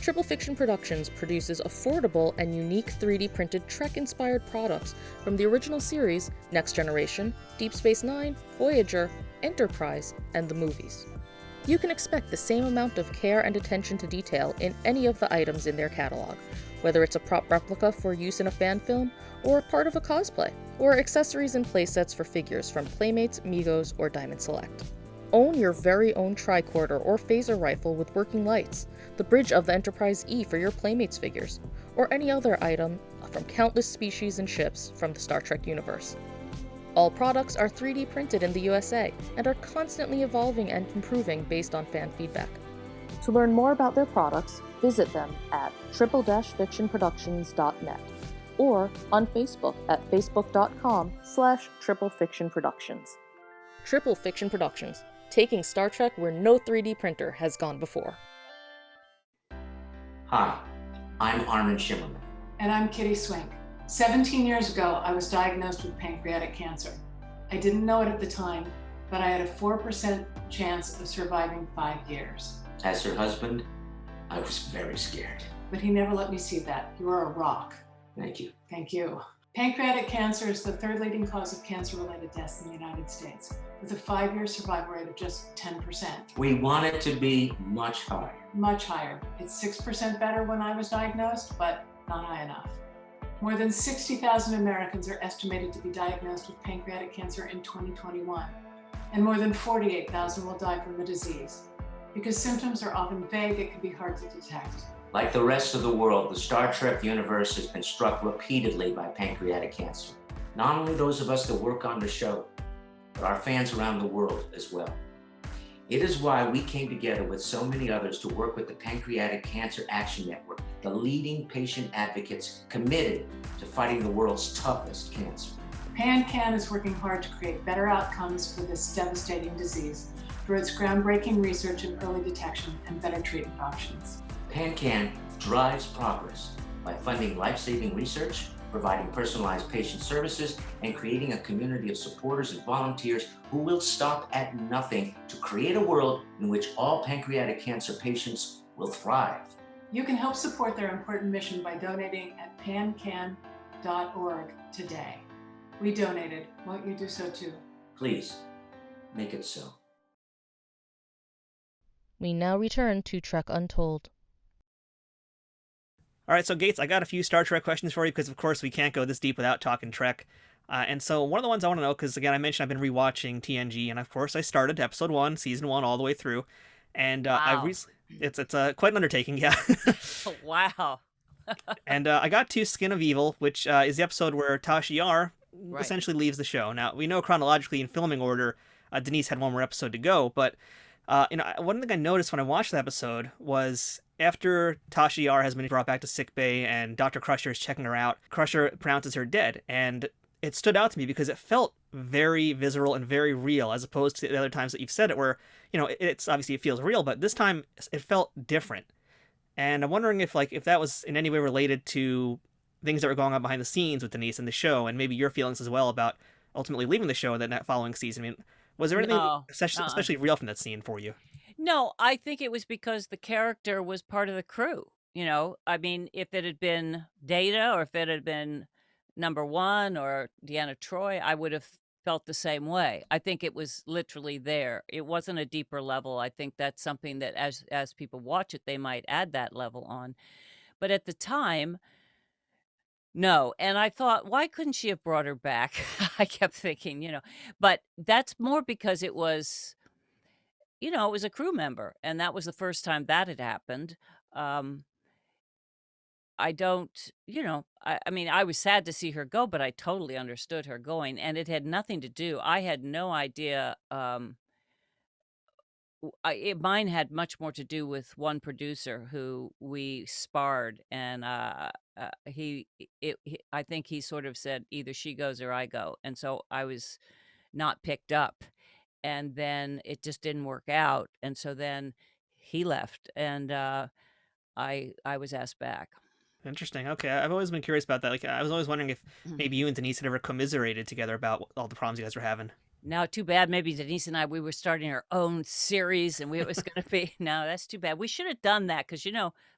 Speaker 3: Triple Fiction Productions produces affordable and unique 3D printed Trek-inspired products from the original series, Next Generation, Deep Space Nine, Voyager, Enterprise, and the movies. You can expect the same amount of care and attention to detail in any of the items in their catalog, whether it's a prop replica for use in a fan film, or part of a cosplay, or accessories and playsets for figures from Playmates, Migos, or Diamond Select. Own your very own tricorder or phaser rifle with working lights, the bridge of the Enterprise E for your Playmates figures, or any other item from countless species and ships from the Star Trek universe. All products are 3D printed in the USA and are constantly evolving and improving based on fan feedback. To learn more about their products, visit them at triple-fictionproductions.net or on Facebook at facebook.com/triplefictionproductions. Triple Fiction Productions, taking Star Trek where no 3D printer has gone before.
Speaker 4: Hi, I'm Armin Shimmerman.
Speaker 5: And I'm Kitty Swink. 17 years ago, I was diagnosed with pancreatic cancer. I didn't know it at the time, but I had a 4% chance of surviving 5 years.
Speaker 4: As her husband, I was very scared.
Speaker 5: But he never let me see that. You are a rock.
Speaker 4: Thank you.
Speaker 5: Thank you. Pancreatic cancer is the third leading cause of cancer-related deaths in the United States, with a 5-year survival rate of just 10%.
Speaker 4: We want it to be much higher.
Speaker 5: Much higher. It's 6% better when I was diagnosed, but not high enough. More than 60,000 Americans are estimated to be diagnosed with pancreatic cancer in 2021, and more than 48,000 will die from the disease. Because symptoms are often vague, it can be hard to detect.
Speaker 4: Like the rest of the world, the Star Trek universe has been struck repeatedly by pancreatic cancer. Not only those of us that work on the show, but our fans around the world as well. It is why we came together with so many others to work with the Pancreatic Cancer Action Network, the leading patient advocates committed to fighting the world's toughest cancer.
Speaker 5: PanCan is working hard to create better outcomes for this devastating disease through its groundbreaking research in early detection and better treatment options.
Speaker 4: PanCan drives progress by funding life-saving research, providing personalized patient services, and creating a community of supporters and volunteers who will stop at nothing to create a world in which all pancreatic cancer patients will thrive.
Speaker 5: You can help support their important mission by donating at pancan.org today. We donated. Won't you do so too?
Speaker 4: Please, make it so.
Speaker 3: We now return to Trek Untold.
Speaker 2: All right, so Gates, I got a few Star Trek questions for you because, of course, we can't go this deep without talking Trek. And so one of the ones I want to know, because, again, I mentioned I've been rewatching TNG, and, of course, I started episode 1, season 1, all the way through. And
Speaker 1: Wow.
Speaker 2: it's quite an undertaking, yeah.
Speaker 1: Wow.
Speaker 2: And I got to Skin of Evil, which is the episode where Tasha Yar
Speaker 1: Right.
Speaker 2: essentially leaves the show. Now, we know chronologically in filming order, Denise had one more episode to go, but one thing I noticed when I watched the episode was after Tasha Yar has been brought back to sickbay and Dr. Crusher is checking her out, Crusher pronounces her dead, and it stood out to me because it felt very visceral and very real, as opposed to the other times that you've said it where, it's obviously it feels real, but this time it felt different. And I'm wondering if that was in any way related to things that were going on behind the scenes with Denise and the show, and maybe your feelings as well about ultimately leaving the show in that following season. I mean, was there anything
Speaker 1: No.
Speaker 2: especially real from that scene for you?
Speaker 1: No, I think it was because the character was part of the crew. I mean, if it had been Data or if it had been #1 or Deanna Troi, I would have felt the same way. I think it was literally there. It wasn't a deeper level. I think that's something that as people watch it, they might add that level on. But at the time, no, and I thought, "Why couldn't she have brought her back?" I kept thinking, but that's more because it was, it was a crew member, and that was the first time that had happened. Um, I don't, I mean, I was sad to see her go, but I totally understood her going, and it had nothing to do. I had no idea. Mine had much more to do with one producer who we sparred, and I think he sort of said either she goes or I go, and so I was not picked up, and then it just didn't work out, and so then he left, and I was asked back.
Speaker 2: Interesting. Okay, I've always been curious about that. Like, I was always wondering if maybe you and Denise had ever commiserated together about all the problems you guys were having.
Speaker 1: Now, too bad. Maybe Denise and I, we were starting our own series, and it was going to be no. That's too bad. We should have done that because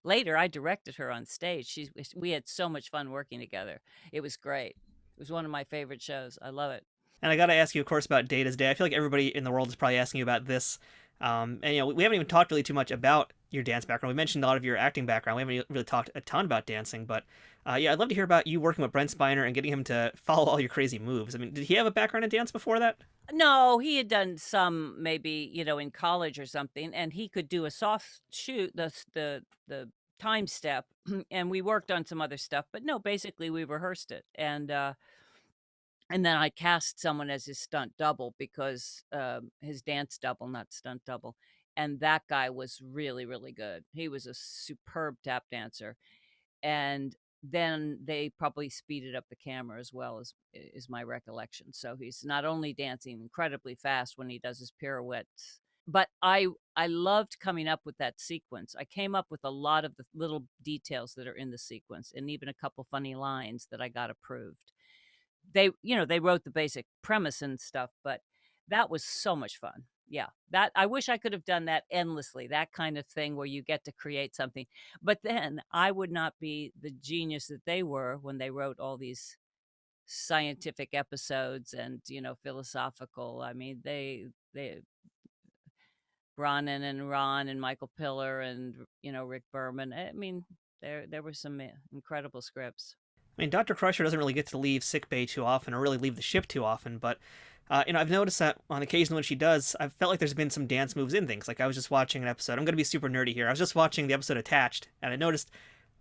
Speaker 1: later I directed her on stage. We had so much fun working together. It was great. It was one of my favorite shows. I love it.
Speaker 2: And I got to ask you, of course, about Data's Day. I feel like everybody in the world is probably asking you about this. And we haven't even talked really too much about your dance background. We mentioned a lot of your acting background. We haven't really talked a ton about dancing, but yeah, I'd love to hear about you working with Brent Spiner and getting him to follow all your crazy moves. I mean, did he have a background in dance before that?
Speaker 1: No, he had done some maybe in college or something, and he could do a soft shoot, the time step, and we worked on some other stuff. But no, basically we rehearsed it, and then I cast someone as his stunt double because his dance double, not stunt double. And that guy was really, really good. He was a superb tap dancer. And then they probably speeded up the camera as well as is my recollection. So he's not only dancing incredibly fast when he does his pirouettes, but I loved coming up with that sequence. I came up with a lot of the little details that are in the sequence and even a couple funny lines that I got approved. They wrote the basic premise and stuff, but that was so much fun. Yeah, that I wish I could have done that endlessly, that kind of thing where you get to create something. But then I would not be the genius that they were when they wrote all these scientific episodes and, philosophical. I mean, they Ronan and Ron and Michael Piller and, Rick Berman. I mean, there were some incredible scripts.
Speaker 2: I mean, Dr. Crusher doesn't really get to leave sickbay too often or really leave the ship too often, but I've noticed that on occasion when she does, I've felt like there's been some dance moves in things. Like I was just watching an episode. I'm going to be super nerdy here. I was just watching the episode Attached, and I noticed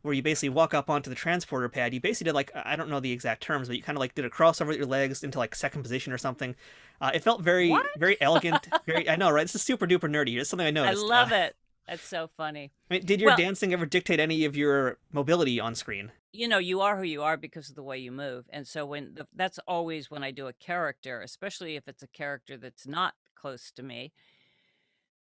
Speaker 2: where you basically walk up onto the transporter pad. You basically did like, I don't know the exact terms, but you kind of like did a crossover with your legs into like second position or something. It felt very,
Speaker 1: What?
Speaker 2: very elegant. I know, right? This is super duper nerdy. It's something I
Speaker 1: I
Speaker 2: noticed.
Speaker 1: love it. That's so funny.
Speaker 2: I mean, did your
Speaker 1: Well,
Speaker 2: dancing ever dictate any of your mobility on screen?
Speaker 1: you are who you are because of the way you move. And so that's always when I do a character, especially if it's a character that's not close to me.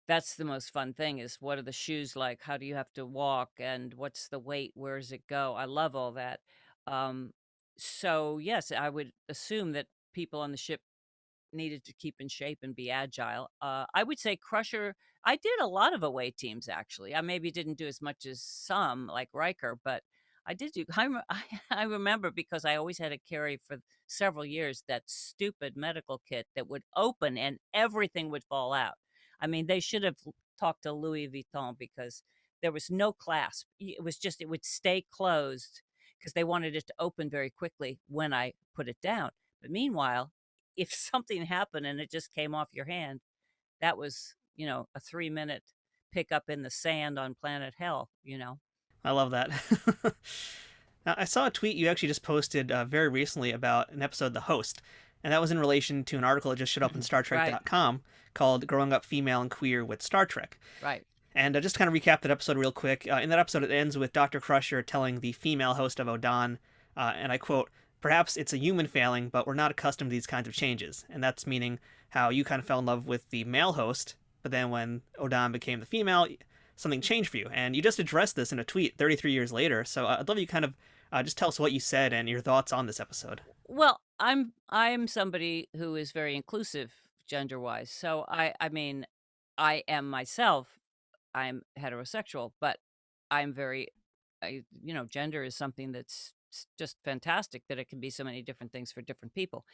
Speaker 1: That's the most fun thing is what are the shoes like? How do you have to walk? And what's the weight? Where does it go? I love all that. Um, so yes, I would assume that people on the ship needed to keep in shape and be agile. I would say Crusher, I did a lot of away teams actually. I maybe didn't do as much as some like Riker, but I did do. I remember because I always had to carry for several years that stupid medical kit that would open and everything would fall out. I mean, they should have talked to Louis Vuitton because there was no clasp. It was just it would stay closed because they wanted it to open very quickly when I put it down. But meanwhile, if something happened and it just came off your hand, that was, a 3-minute pickup in the sand on planet Hell.
Speaker 2: I love that. Now, I saw a tweet you actually just posted very recently about an episode, The Host, and that was in relation to an article that just showed up on StarTrek.com called Growing Up Female and Queer with Star Trek.
Speaker 1: Right.
Speaker 2: And just to kind of recap that episode real quick, in that episode it ends with Dr. Crusher telling the female host of Odan, and I quote, "Perhaps it's a human failing, but we're not accustomed to these kinds of changes." And that's meaning how you kind of fell in love with the male host, but then when Odan became the female, something changed for you. And you just addressed this in a tweet 33 years later. So I'd love you kind of just tell us what you said and your thoughts on this episode.
Speaker 1: Well, I'm somebody who is very inclusive gender-wise. So I mean, I am myself. I'm heterosexual, but I'm very, gender is something that's it's just fantastic that it can be so many different things for different people.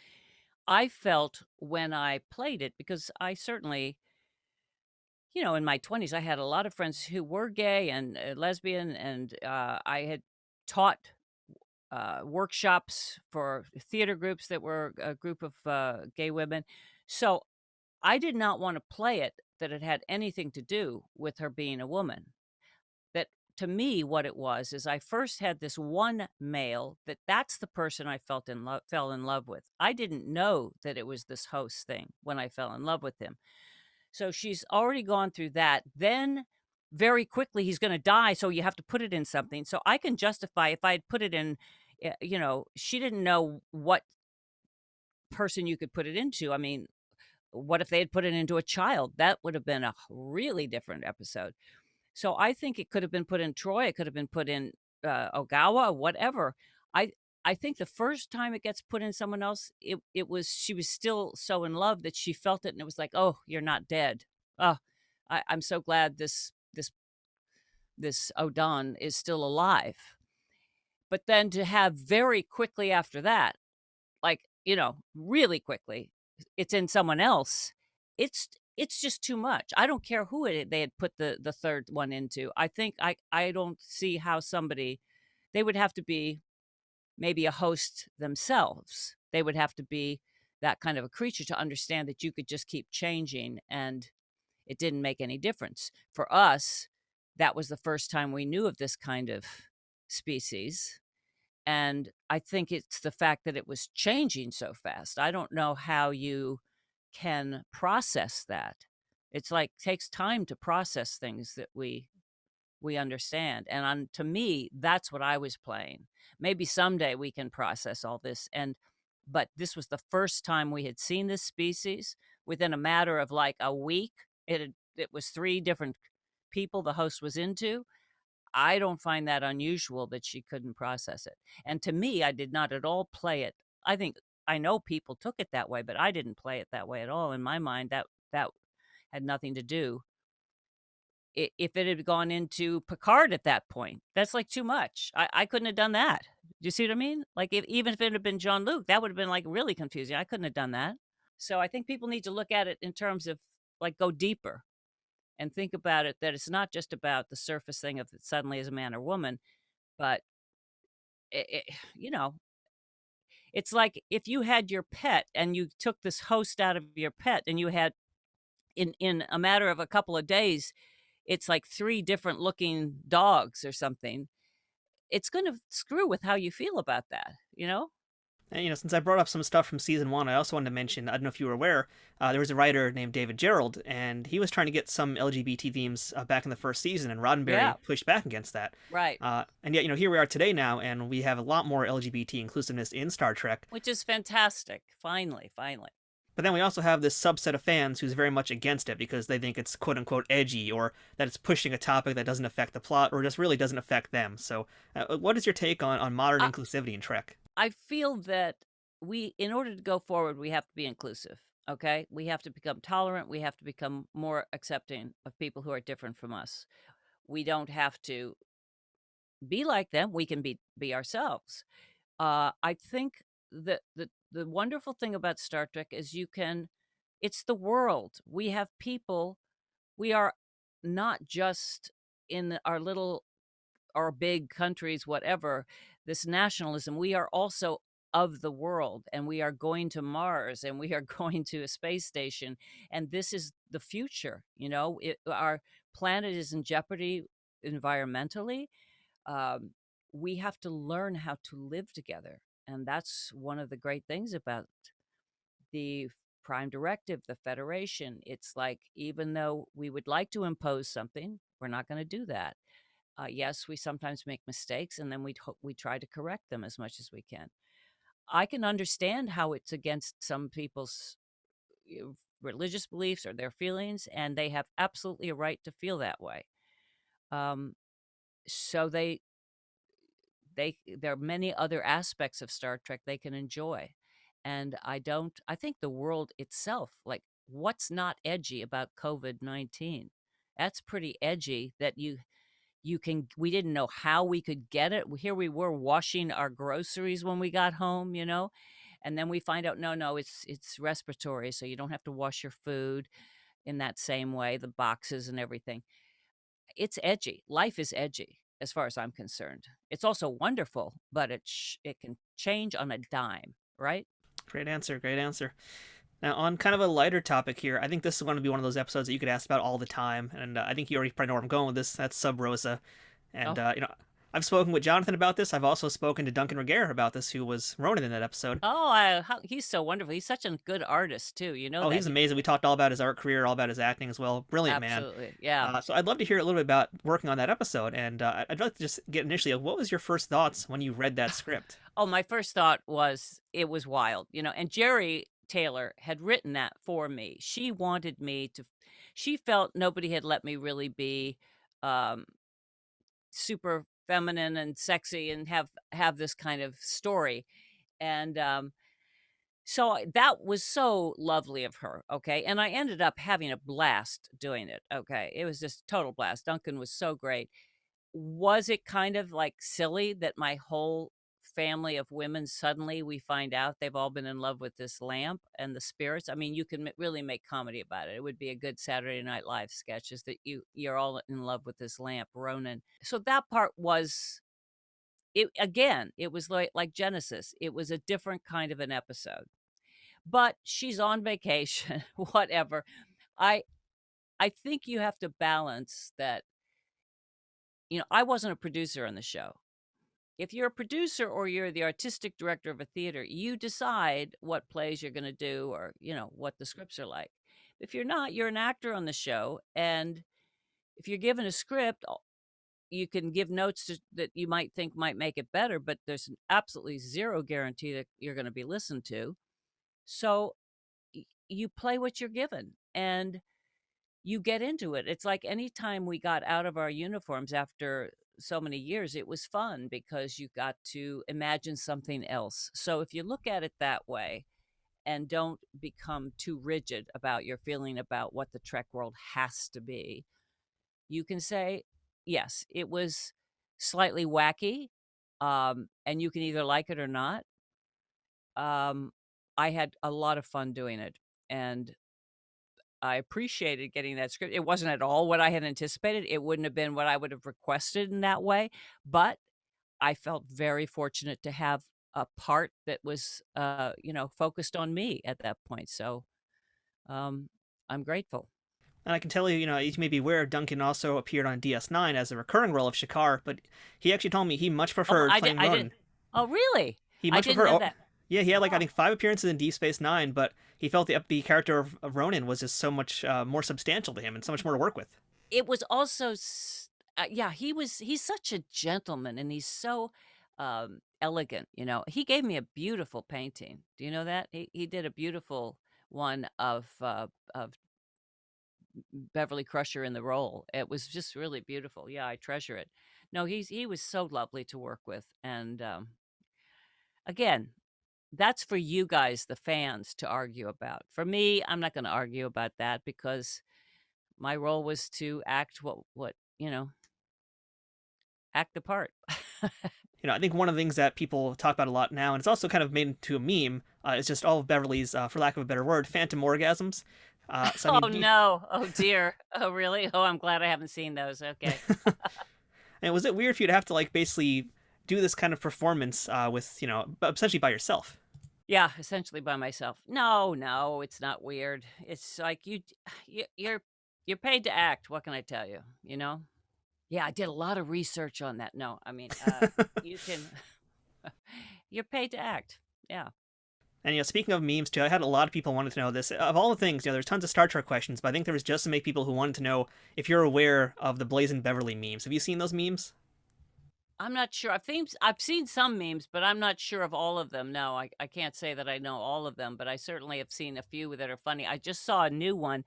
Speaker 1: I felt when I played it, because I certainly, in my 20s, I had a lot of friends who were gay and lesbian, and I had taught workshops for theater groups that were a group of gay women. So I did not want to play it that it had anything to do with her being a woman. That to me, what it was is I first had this one male that's the person I fell in love with. I didn't know that it was this host thing when I fell in love with him. So she's already gone through that. Then very quickly he's going to die, so you have to put it in something. So I can justify if I had put it in, she didn't know what person you could put it into. I mean, what if they had put it into a child? That would have been a really different episode. So I think it could have been put in Troy. It could have been put in Ogawa, whatever. I I think the first time it gets put in someone else, it was she was still so in love that she felt it, and it was like, oh, you're not dead. Oh, I'm so glad this Odon is still alive. But then to have very quickly after that, like, really quickly, it's in someone else. It's just too much. I don't care who they had put the third one into. I think I don't see how they would have to be maybe a host themselves. They would have to be that kind of a creature to understand that you could just keep changing and it didn't make any difference. For us, that was the first time we knew of this kind of species. And I think it's the fact that it was changing so fast. I don't know how you can process that. It's like takes time to process things that we understand. And to me, that's what I was playing. Maybe someday we can process all this. But this was the first time we had seen this species within a matter of like a week. It was 3 different people the host was into. I don't find that unusual that she couldn't process it. And to me, I did not at all play it. I know people took it that way, but I didn't play it that way at all. In my mind, that had nothing to do. If it had gone into Picard at that point, that's like too much. I couldn't have done that. Do you see what I mean? Like even if it had been Jean-Luc, that would have been like really confusing. I couldn't have done that. So I think people need to look at it in terms of like go deeper and think about it, that it's not just about the surface thing of it suddenly is a man or woman, but it, you know, it's like if you had your pet and you took this host out of your pet and you had in a matter of a couple of days, it's like 3 different looking dogs or something. It's going to screw with how you feel about that, you know?
Speaker 2: And, since I brought up some stuff from season 1, I also wanted to mention, I don't know if you were aware, there was a writer named David Gerald, and he was trying to get some LGBT themes back in the first season, and
Speaker 1: Yeah,
Speaker 2: Roddenberry pushed back against that.
Speaker 1: right.
Speaker 2: And yet, here we are today now, and we have a lot more LGBT inclusiveness in Star Trek.
Speaker 1: Which is fantastic. Finally, finally.
Speaker 2: But then we also have this subset of fans who's very much against it because they think it's quote unquote edgy, or that it's pushing a topic that doesn't affect the plot or just really doesn't affect them. So, what is your take on modern
Speaker 1: I,
Speaker 2: inclusivity in Trek?
Speaker 1: I feel that in order to go forward, we have to be inclusive. Okay. We have to become tolerant. We have to become more accepting of people who are different from us. We don't have to be like them. We can be ourselves. I think that the wonderful thing about Star Trek is it's the world. We have people. We are not just in our little or big countries, whatever, this nationalism. We are also of the world, and we are going to Mars, and we are going to a space station, and this is the future. Our planet is in jeopardy environmentally. um, we have to learn how to live together. And that's one of the great things about the Prime Directive, the Federation. It's like, even though we would like to impose something, we're not going to do that. Yes, we sometimes make mistakes, and then we try to correct them as much as we can. I can understand how it's against some people's religious beliefs or their feelings, and they have absolutely a right to feel that way. Um, so there are many other aspects of Star Trek they can enjoy. And I think the world itself, like, what's not edgy about COVID-19? That's pretty edgy that we didn't know how we could get it. Here we were washing our groceries when we got home, and then we find out, no, it's respiratory, so you don't have to wash your food in that same way, the boxes and everything. It's edgy. Life is edgy as far as I'm concerned. It's also wonderful, but it can change on a dime, right?
Speaker 2: Great answer. Great answer. Now, on kind of a lighter topic here, I think this is going to be one of those episodes that you could ask about all the time, and I think you already probably know where I'm going with this. That's Sub-Rosa, and
Speaker 1: Oh.
Speaker 2: I've spoken with Jonathan about this. I've also spoken to Duncan Regehr about this, who was Ronan in that episode.
Speaker 1: Oh, he's so wonderful. He's such a good artist too. You know
Speaker 2: Oh,
Speaker 1: that.
Speaker 2: he's amazing. We talked all about his art career, all about his acting as well. Brilliant man.
Speaker 1: Absolutely, yeah.
Speaker 2: So I'd love to hear a little bit about working on that episode, and I'd like to just get initially, what was your first thoughts when you read that script?
Speaker 1: Oh, my first thought was it was wild, and Jerry Taylor had written that for me. She felt nobody had let me really be um, super feminine and sexy and have this kind of story. And that was so lovely of her, okay? And I ended up having a blast doing it, okay? It was just total blast. Duncan was so great. Was it kind of, like, silly that my whole family of women, suddenly we find out they've all been in love with this lamp and the spirits? I mean, you can really make comedy about it. It would be a good Saturday Night Live sketch, is that you're all in love with this lamp, Ronan. So that part was it was like Genesis. It was a different kind of an episode. But she's on vacation, whatever. I I think you have to balance that. I wasn't a producer on the show. If you're a producer or you're the artistic director of a theater, you decide what plays you're going to do, or, what the scripts are like. If you're not, you're an actor on the show. And if you're given a script, you can give notes that you might think might make it better, but there's absolutely zero guarantee that you're going to be listened to. So you play what you're given. And you get into it. It's like any time we got out of our uniforms after so many years, it was fun because you got to imagine something else. So if you look at it that way and don't become too rigid about your feeling about what the Trek world has to be, you can say, yes, it was slightly wacky, and you can either like it or not. I had a lot of fun doing it, and I appreciated getting that script. It wasn't at all what I had anticipated. It wouldn't have been what I would have requested in that way, but I felt very fortunate to have a part that was, focused on me at that point. So, I'm grateful.
Speaker 2: And I can tell you, you may be aware, Duncan also appeared on DS9 as a recurring role of Shakar, but he actually told me he much preferred playing
Speaker 1: I
Speaker 2: Ronan.
Speaker 1: didn't. Oh, really?
Speaker 2: He
Speaker 1: I
Speaker 2: much
Speaker 1: didn't
Speaker 2: preferred.
Speaker 1: know that.
Speaker 2: Yeah, he had I think 5 appearances in Deep Space Nine, but he felt the character of Ronan was just so much more substantial to him and so much more to work with.
Speaker 1: It was also, he's such a gentleman, and he's so elegant. He gave me a beautiful painting. Do you know that he did a beautiful one of Beverly Crusher in the role. It was just really beautiful. Yeah, I treasure it. No, he was so lovely to work with, and again, that's for you guys, the fans, to argue about. For me, I'm not going to argue about that because my role was to act act the part.
Speaker 2: I think one of the things that people talk about a lot now, and it's also kind of made into a meme, is just all of Beverly's, for lack of a better word, phantom orgasms.
Speaker 1: Oh, no. Oh, dear. Oh, really? Oh, I'm glad I haven't seen those. Okay.
Speaker 2: And was it weird for you to have to basically do this kind of performance with, essentially by yourself?
Speaker 1: Yeah, essentially by myself. No, it's not weird. It's like you're paid to act. What can I tell you? Yeah, I did a lot of research on that. No, I mean, you can. You're paid to act. Yeah.
Speaker 2: And speaking of memes too, I had a lot of people wanted to know this. Of all the things, there's tons of Star Trek questions, but I think there was just so many people who wanted to know if you're aware of the Blazing Beverly memes. Have you seen those memes?
Speaker 1: I'm not sure. I've seen some memes, but I'm not sure of all of them. No, I can't say that I know all of them, but I certainly have seen a few that are funny. I just saw a new one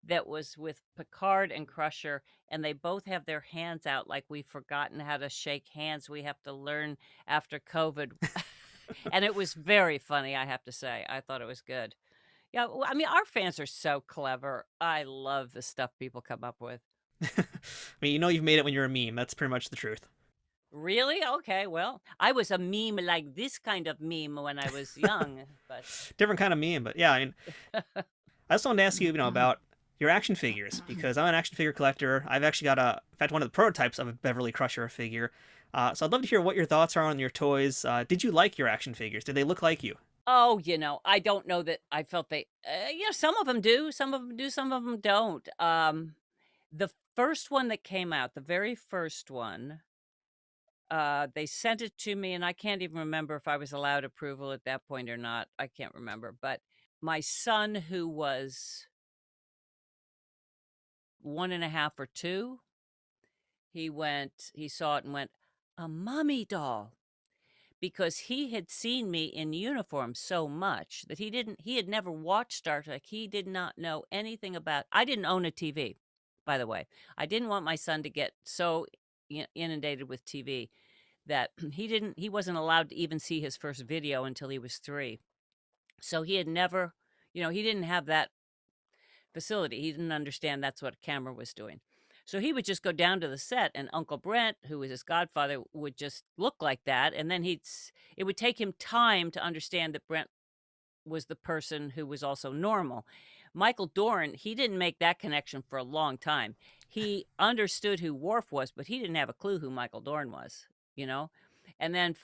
Speaker 1: that was with Picard and Crusher, and they both have their hands out like we've forgotten how to shake hands. We have to learn after COVID. And it was very funny, I have to say. I thought it was good. Yeah, I mean, our fans are so clever. I love the stuff people come up with.
Speaker 2: I mean, you know you've made it when you're a meme. That's pretty much the truth.
Speaker 1: Really? Okay, well, I was a meme like this kind of meme when I was young, but
Speaker 2: Different kind of meme, but yeah, I mean, I just wanted to ask you, about your action figures, because I'm an action figure collector. I've actually got in fact, one of the prototypes of a Beverly Crusher figure. So I'd love to hear what your thoughts are on your toys. Did you like your action figures? Did they look like you?
Speaker 1: oh, I don't know that I felt some of them do, some of them do, some of them don't. The first one that came out, the very first one, they sent it to me, and I can't even remember if I was allowed approval at that point or not. I can't remember, but my son, who was 1.5 or 2, he saw it and went, "A mummy doll." Because he had seen me in uniform so much that he had never watched Star Trek. He did not know anything about. I didn't own a TV, by the way. I didn't want my son to get so inundated with TV that he wasn't allowed to even see his first video until he was 3. So he had never, he didn't have that facility. He didn't understand that's what a camera was doing. So he would just go down to the set, and Uncle Brent, who was his godfather, would just look like that. And then it would take him time to understand that Brent was the person who was also normal. Michael Dorn, he didn't make that connection for a long time. He understood who Worf was, but he didn't have a clue who Michael Dorn was, you know? And then,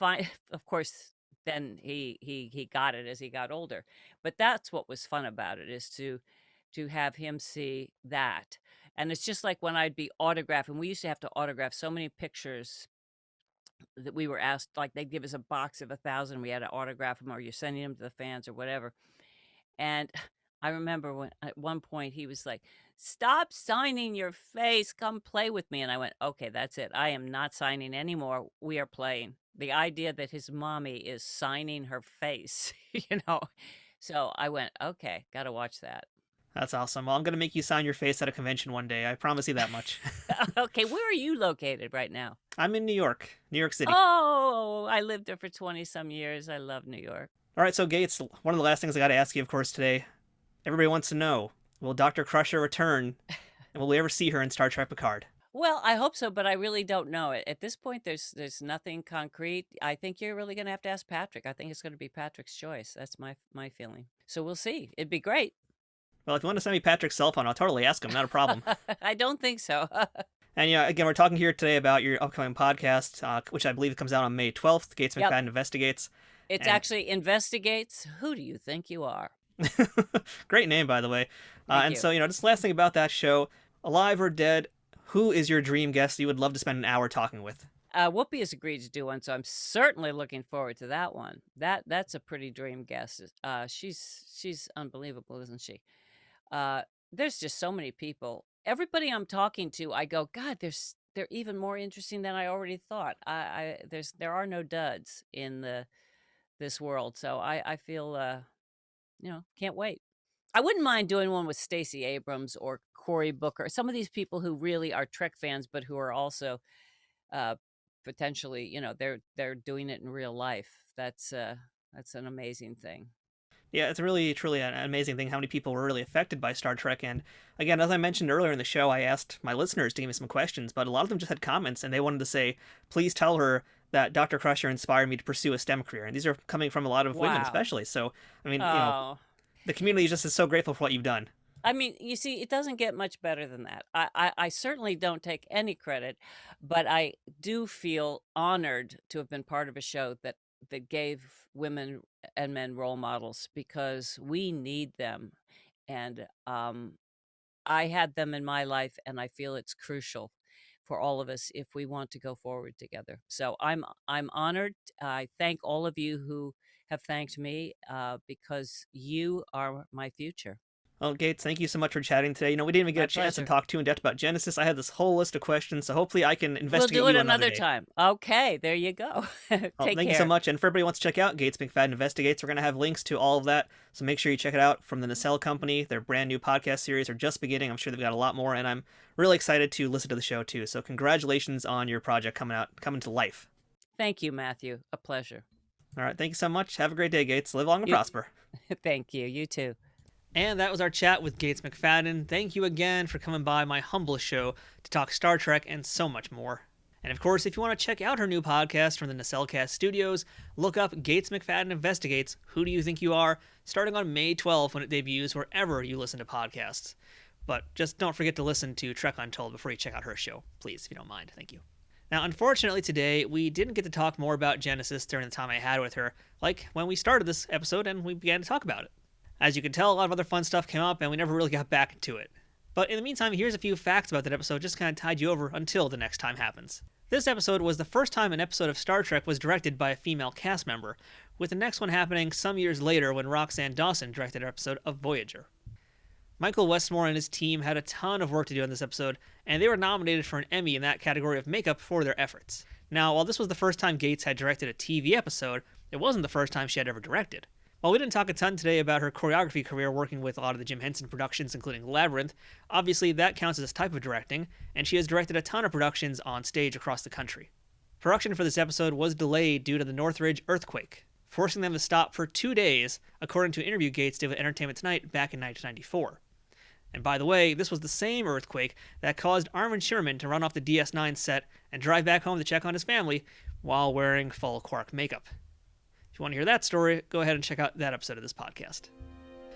Speaker 1: of course, then he got it as he got older. But that's what was fun about it, is to have him see that. And it's just like when I'd be autographing, we used to have to autograph so many pictures that we were asked, like they'd give us a box of 1,000, we had to autograph them, or you're sending them to the fans or whatever. And I remember when at one point he was like, "Stop signing your face, come play with me." And I went, "Okay, that's it. I am not signing anymore. We are playing." The idea that his mommy is signing her face, So I went, "Okay, got to watch that."
Speaker 2: That's awesome. Well, I'm going to make you sign your face at a convention one day. I promise you that much.
Speaker 1: Okay, where are you located right now?
Speaker 2: I'm in New York City.
Speaker 1: Oh, I lived there for 20 some years. I love New York.
Speaker 2: All right, so Gates, one of the last things I got to ask you, of course, today, everybody wants to know, will Dr. Crusher return, and will we ever see her in Star Trek Picard?
Speaker 1: Well, I hope so, but I really don't know it. At this point, there's nothing concrete. I think you're really going to have to ask Patrick. I think it's going to be Patrick's choice. That's my feeling. So we'll see. It'd be great.
Speaker 2: Well, if you want to send me Patrick's cell phone, I'll totally ask him. Not a problem.
Speaker 1: I don't think so.
Speaker 2: And again, we're talking here today about your upcoming podcast, which I believe comes out on May 12th, Gates McFadden Investigates.
Speaker 1: It's actually Investigates. Who do you think you are?
Speaker 2: Great name, by the way.
Speaker 1: Thank you.
Speaker 2: So, just last thing about that show, alive or dead, who is your dream guest you would love to spend an hour talking with?
Speaker 1: Whoopi has agreed to do one, so I'm certainly looking forward to that one. That's a pretty dream guest. She's unbelievable, isn't she? There's just so many people. Everybody I'm talking to, I go, God, they're even more interesting than I already thought. There are no duds in this world, so I feel can't wait. I wouldn't mind doing one with Stacey Abrams or Cory Booker, some of these people who really are Trek fans, but who are also potentially, they're doing it in real life. That's an amazing thing.
Speaker 2: Yeah, it's really, truly an amazing thing how many people were really affected by Star Trek. And again, as I mentioned earlier in the show, I asked my listeners to give me some questions, but a lot of them just had comments, and they wanted to say, please tell her that Dr. Crusher inspired me to pursue a STEM career. And these are coming from a lot of women, especially. So, I mean, the community just is so grateful for what you've done.
Speaker 1: I mean, you see, it doesn't get much better than that. I certainly don't take any credit, but I do feel honored to have been part of a show that gave women and men role models, because we need them. And I had them in my life, and I feel it's crucial for all of us if we want to go forward together. So I'm honored. I thank all of you who have thanked me, because you are my future.
Speaker 2: Well, Gates, thank you so much for chatting today. We didn't even get a chance to talk too in depth about Genesis. I had this whole list of questions, so hopefully I can investigate you
Speaker 1: We'll do it
Speaker 2: another
Speaker 1: another
Speaker 2: day.
Speaker 1: time. Okay, there you go. Take
Speaker 2: Thank
Speaker 1: care.
Speaker 2: you so much. And for everybody who wants to check out Gates McFadden Investigates, we're going to have links to all of that. So make sure you check it out from the Nacelle Company. Their brand new podcast series are just beginning. I'm sure they've got a lot more, and I'm really excited to listen to the show too. So congratulations on your project coming to life.
Speaker 1: Thank you, Matthew. A pleasure.
Speaker 2: All right. Thank you so much. Have a great day, Gates. Live long and prosper.
Speaker 1: Thank you. You too.
Speaker 2: And that was our chat with Gates McFadden. Thank you again for coming by my humble show to talk Star Trek and so much more. And of course, if you want to check out her new podcast from the Nacelle Studios, look up Gates McFadden Investigates, Who Do You Think You Are, starting on May 12th when it debuts wherever you listen to podcasts. But just don't forget to listen to Trek Untold before you check out her show, please, if you don't mind. Thank you. Now, unfortunately today, we didn't get to talk more about Genesis during the time I had with her, like when we started this episode and we began to talk about it. As you can tell, a lot of other fun stuff came up and we never really got back into it. But in the meantime, here's a few facts about that episode just kind of tide you over until the next time happens. This episode was the first time an episode of Star Trek was directed by a female cast member, with the next one happening some years later when Roxanne Dawson directed an episode of Voyager. Michael Westmore and his team had a ton of work to do on this episode, and they were nominated for an Emmy in that category of makeup for their efforts. Now, while this was the first time Gates had directed a TV episode, it wasn't the first time she had ever directed. While we didn't talk a ton today about her choreography career working with a lot of the Jim Henson productions, including Labyrinth, obviously that counts as a type of directing, and she has directed a ton of productions on stage across the country. Production for this episode was delayed due to the Northridge earthquake, forcing them to stop for 2 days, according to an interview Gates did with Entertainment Tonight back in 1994. And by the way, this was the same earthquake that caused Armin Shimmerman to run off the DS9 set and drive back home to check on his family while wearing full Quark makeup. If you want to hear that story, go ahead and check out that episode of this podcast.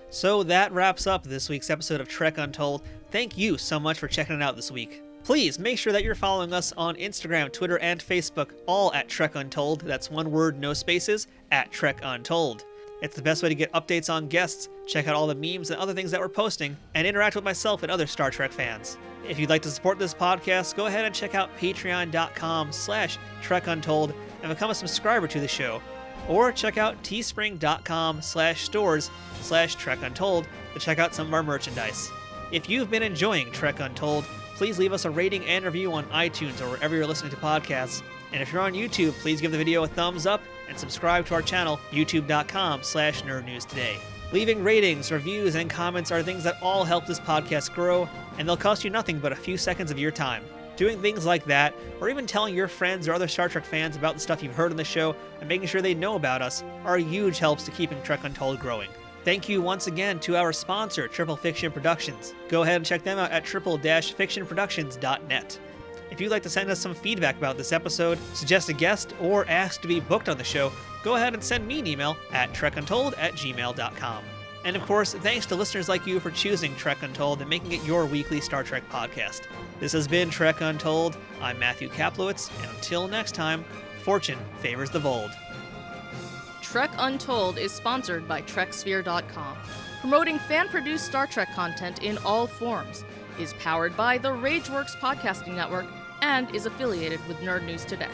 Speaker 2: So that wraps up this week's episode of Trek Untold. Thank you so much for checking it out this week. Please make sure that you're following us on Instagram, Twitter, and Facebook, all at Trek Untold. That's one word, no spaces, at Trek Untold. It's the best way to get updates on guests, check out all the memes and other things that we're posting, and interact with myself and other Star Trek fans. If you'd like to support this podcast, go ahead and check out patreon.com/TrekUntold and become a subscriber to the show. Or check out teespring.com/stores/TrekUntold to check out some of our merchandise. If you've been enjoying Trek Untold, please leave us a rating and review on iTunes or wherever you're listening to podcasts. And if you're on YouTube, please give the video a thumbs up and subscribe to our channel, youtube.com/nerdnewstoday. Leaving ratings, reviews, and comments are things that all help this podcast grow, and they'll cost you nothing but a few seconds of your time. Doing things like that, or even telling your friends or other Star Trek fans about the stuff you've heard on the show and making sure they know about us, are huge helps to keeping Trek Untold growing. Thank you once again to our sponsor, Triple Fiction Productions. Go ahead and check them out at triple-fictionproductions.net. If you'd like to send us some feedback about this episode, suggest a guest, or ask to be booked on the show, go ahead and send me an email at trekuntold@gmail.com. And of course, thanks to listeners like you for choosing Trek Untold and making it your weekly Star Trek podcast. This has been Trek Untold. I'm Matthew Kaplowitz, and until next time, fortune favors the bold.
Speaker 3: Trek Untold is sponsored by TrekSphere.com, promoting fan-produced Star Trek content in all forms, is powered by the RageWorks podcasting network, and is affiliated with Nerd News Today.